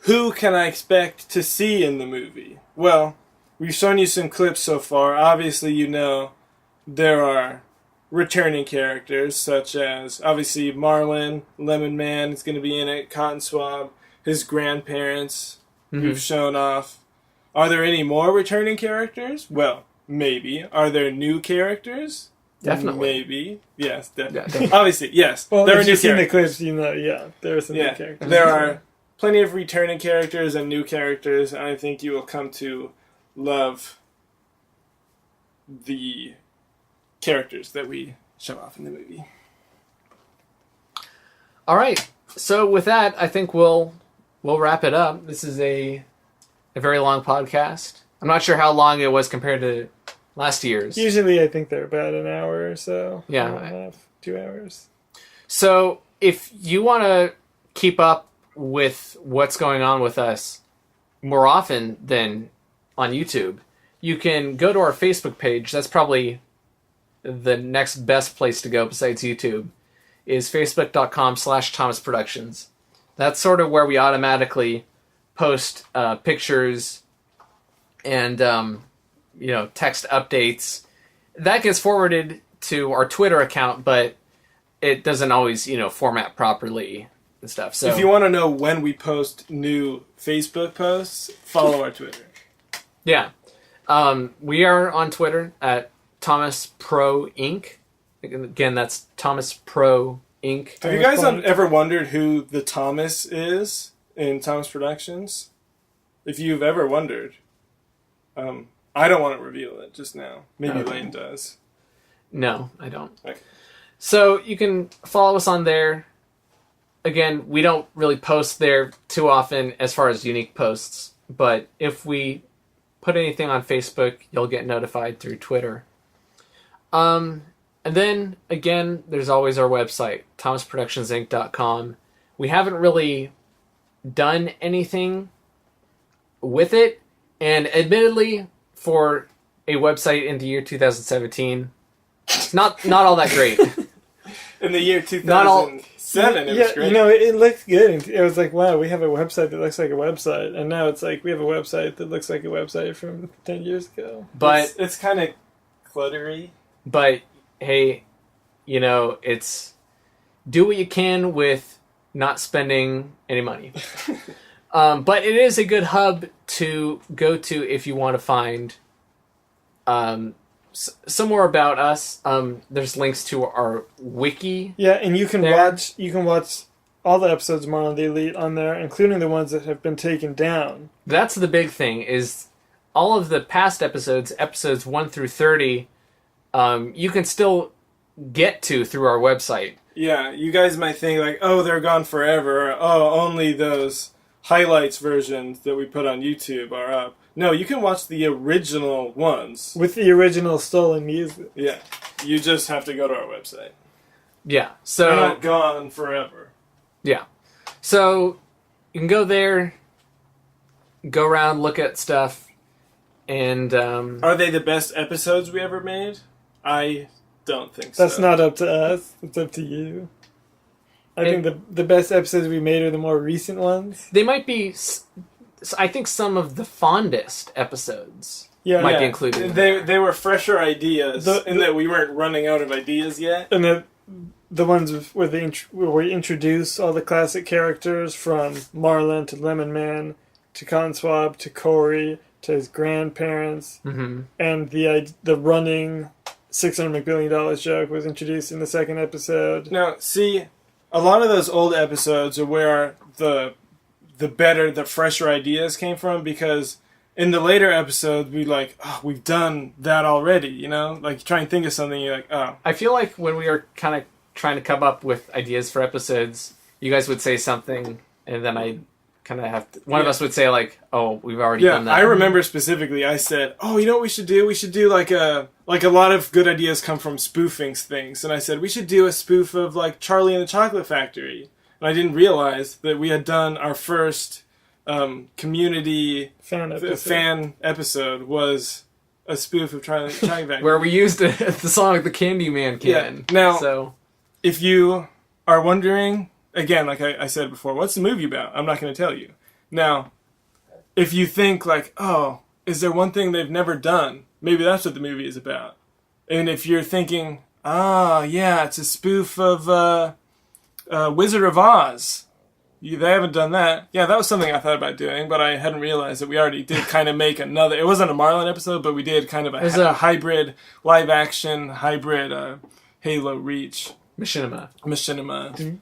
who can I expect to see in the movie? Well, we've shown you some clips so far. Obviously, you know there are returning characters, such as, obviously, Marlin, Lemon Man is going to be in it, Cotton Swab, his grandparents, who've shown off. Are there any more returning characters? Well, maybe. Are there new characters? Definitely. Maybe. Yes, Yeah, definitely. definitely. Obviously, yes. Well, there are if new you've seen the characters. clips, you know, yeah, there are some new Yeah, characters. there are plenty of returning characters and new characters, and I think you will come to love the characters that we show off in the movie. All right. So with that, I think we'll wrap it up. This is a very long podcast. I'm not sure how long it was compared to last year's. Usually, I think they're about an hour or so. Yeah. Hour and a half, 2 hours. So if you want to keep up with what's going on with us more often than on YouTube, you can go to our Facebook page. That's probably the next best place to go besides YouTube, is facebook.com/Thomas Productions. That's sort of where we automatically post pictures and text updates. That gets forwarded to our Twitter account, but it doesn't always format properly and stuff. So If you want to know when we post new Facebook posts, follow our Twitter. yeah, we are on Twitter at Thomas Pro Inc. Again, that's Thomas Pro Inc. Have you guys ever wondered who the Thomas is in Thomas Productions? If you've ever wondered, I don't want to reveal it just now. Maybe Lane does. No, I don't. Okay. So you can follow us on there. Again, we don't really post there too often as far as unique posts, but if we put anything on Facebook, you'll get notified through Twitter. And then, again, there's always our website, thomasproductionsinc.com. We haven't really done anything with it, and admittedly, for a website in the year 2017, it's not all that great. In the year 2007, it was great. It looked good. It was like, wow, we have a website that looks like a website, and now it's like we have a website that looks like a website from 10 years ago. But it's kind of cluttery. But hey, it's do what you can with not spending any money. But it is a good hub to go to if you want to find some more about us. There's links to our wiki. Yeah, and you can there. watch all the episodes of Marlin the Elite on there, including the ones that have been taken down. That's the big thing, is all of the past episodes 1 through 30, you can still get to through our website. Yeah, you guys might think like, oh, they're gone forever. Or, oh, only those highlights versions that we put on YouTube are up. No, you can watch the original ones. With the original stolen music. Yeah, you just have to go to our website. Yeah, so... They're not gone forever. Yeah. So, you can go there, go around, look at stuff, and... Are they the best episodes we ever made? I don't think so. That's not up to us. It's up to you. I think the best episodes we made are the more recent ones. They might be... I think some of the fondest episodes might be included. They were fresher ideas, in that we weren't running out of ideas yet. And the ones where we introduce all the classic characters, from Marlin to Lemon Man to Cotton Swab to Corey to his grandparents, and the running $600 McBillion joke was introduced in the second episode. Now, see, a lot of those old episodes are where the fresher ideas came from, because in the later episodes, we've done that already, Like, you try and think of something, you're like, oh. I feel like when we were kind of trying to come up with ideas for episodes, you guys would say something, and then I kind of have to... One of us would say, like, oh, we've already done that. I remember specifically, I said, oh, you know what we should do? We should do, like a lot of good ideas come from spoofing things. And I said, we should do a spoof of, like, Charlie and the Chocolate Factory. And I didn't realize that we had done our first community fan episode was a spoof of Charlie and the Chocolate Factory. Where we used the song The Candyman Can. Yeah. Now, if you are wondering, again, like I said before, what's the movie about? I'm not going to tell you. Now, if you think like, oh, is there one thing they've never done? Maybe that's what the movie is about. And if you're thinking, yeah, it's a spoof of... Wizard of Oz. They haven't done that. Yeah, that was something I thought about doing, but I hadn't realized that we already did kind of make another... It wasn't a Marlin episode, but we did kind of a hybrid, live-action, hybrid Halo Reach. Machinima.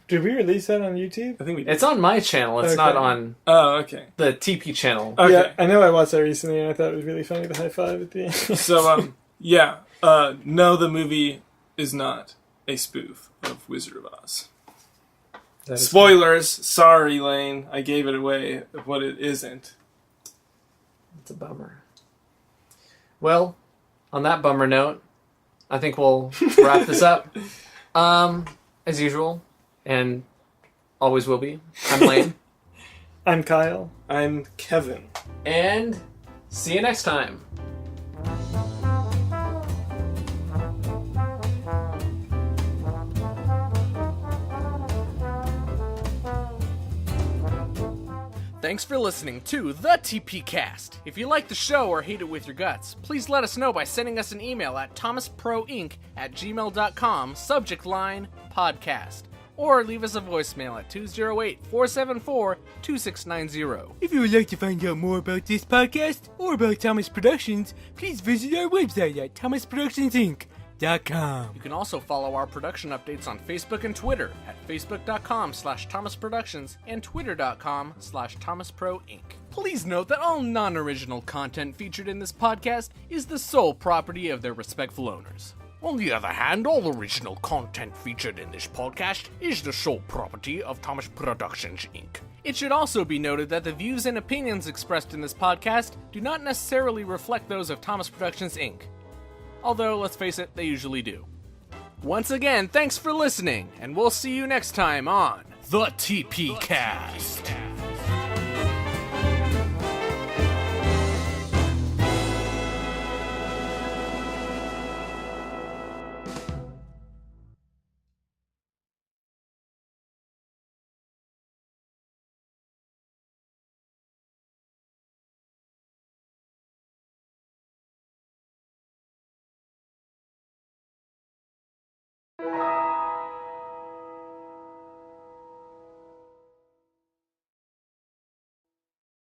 Did we release that on YouTube? I think we did. It's on my channel. It's not on okay. the TP channel. Okay. Yeah, I know I watched that recently, and I thought it was really funny, the high five at the end. So, no, the movie is not a spoof of Wizard of Oz. Spoilers. Sorry, Lane. I gave it away of what it isn't. It's a bummer. Well, on that bummer note, I think we'll wrap this up. As usual, and always will be, I'm Lane. I'm Kyle. I'm Kevin. And see you next time. Thanks for listening to the TPCast. If you like the show or hate it with your guts, please let us know by sending us an email at thomasproinc@gmail.com, subject line, podcast. Or leave us a voicemail at 208-474-2690. If you would like to find out more about this podcast or about Thomas Productions, please visit our website at thomasproductionsinc.com. Facebook.com. You can also follow our production updates on Facebook and Twitter at facebook.com/ThomasProductions and twitter.com/ThomasProInc. Please note that all non-original content featured in this podcast is the sole property of their respectful owners. On the other hand, all original content featured in this podcast is the sole property of Thomas Productions, Inc. It should also be noted that the views and opinions expressed in this podcast do not necessarily reflect those of Thomas Productions, Inc. Although, let's face it, they usually do. Once again, thanks for listening, and we'll see you next time on the TPCast.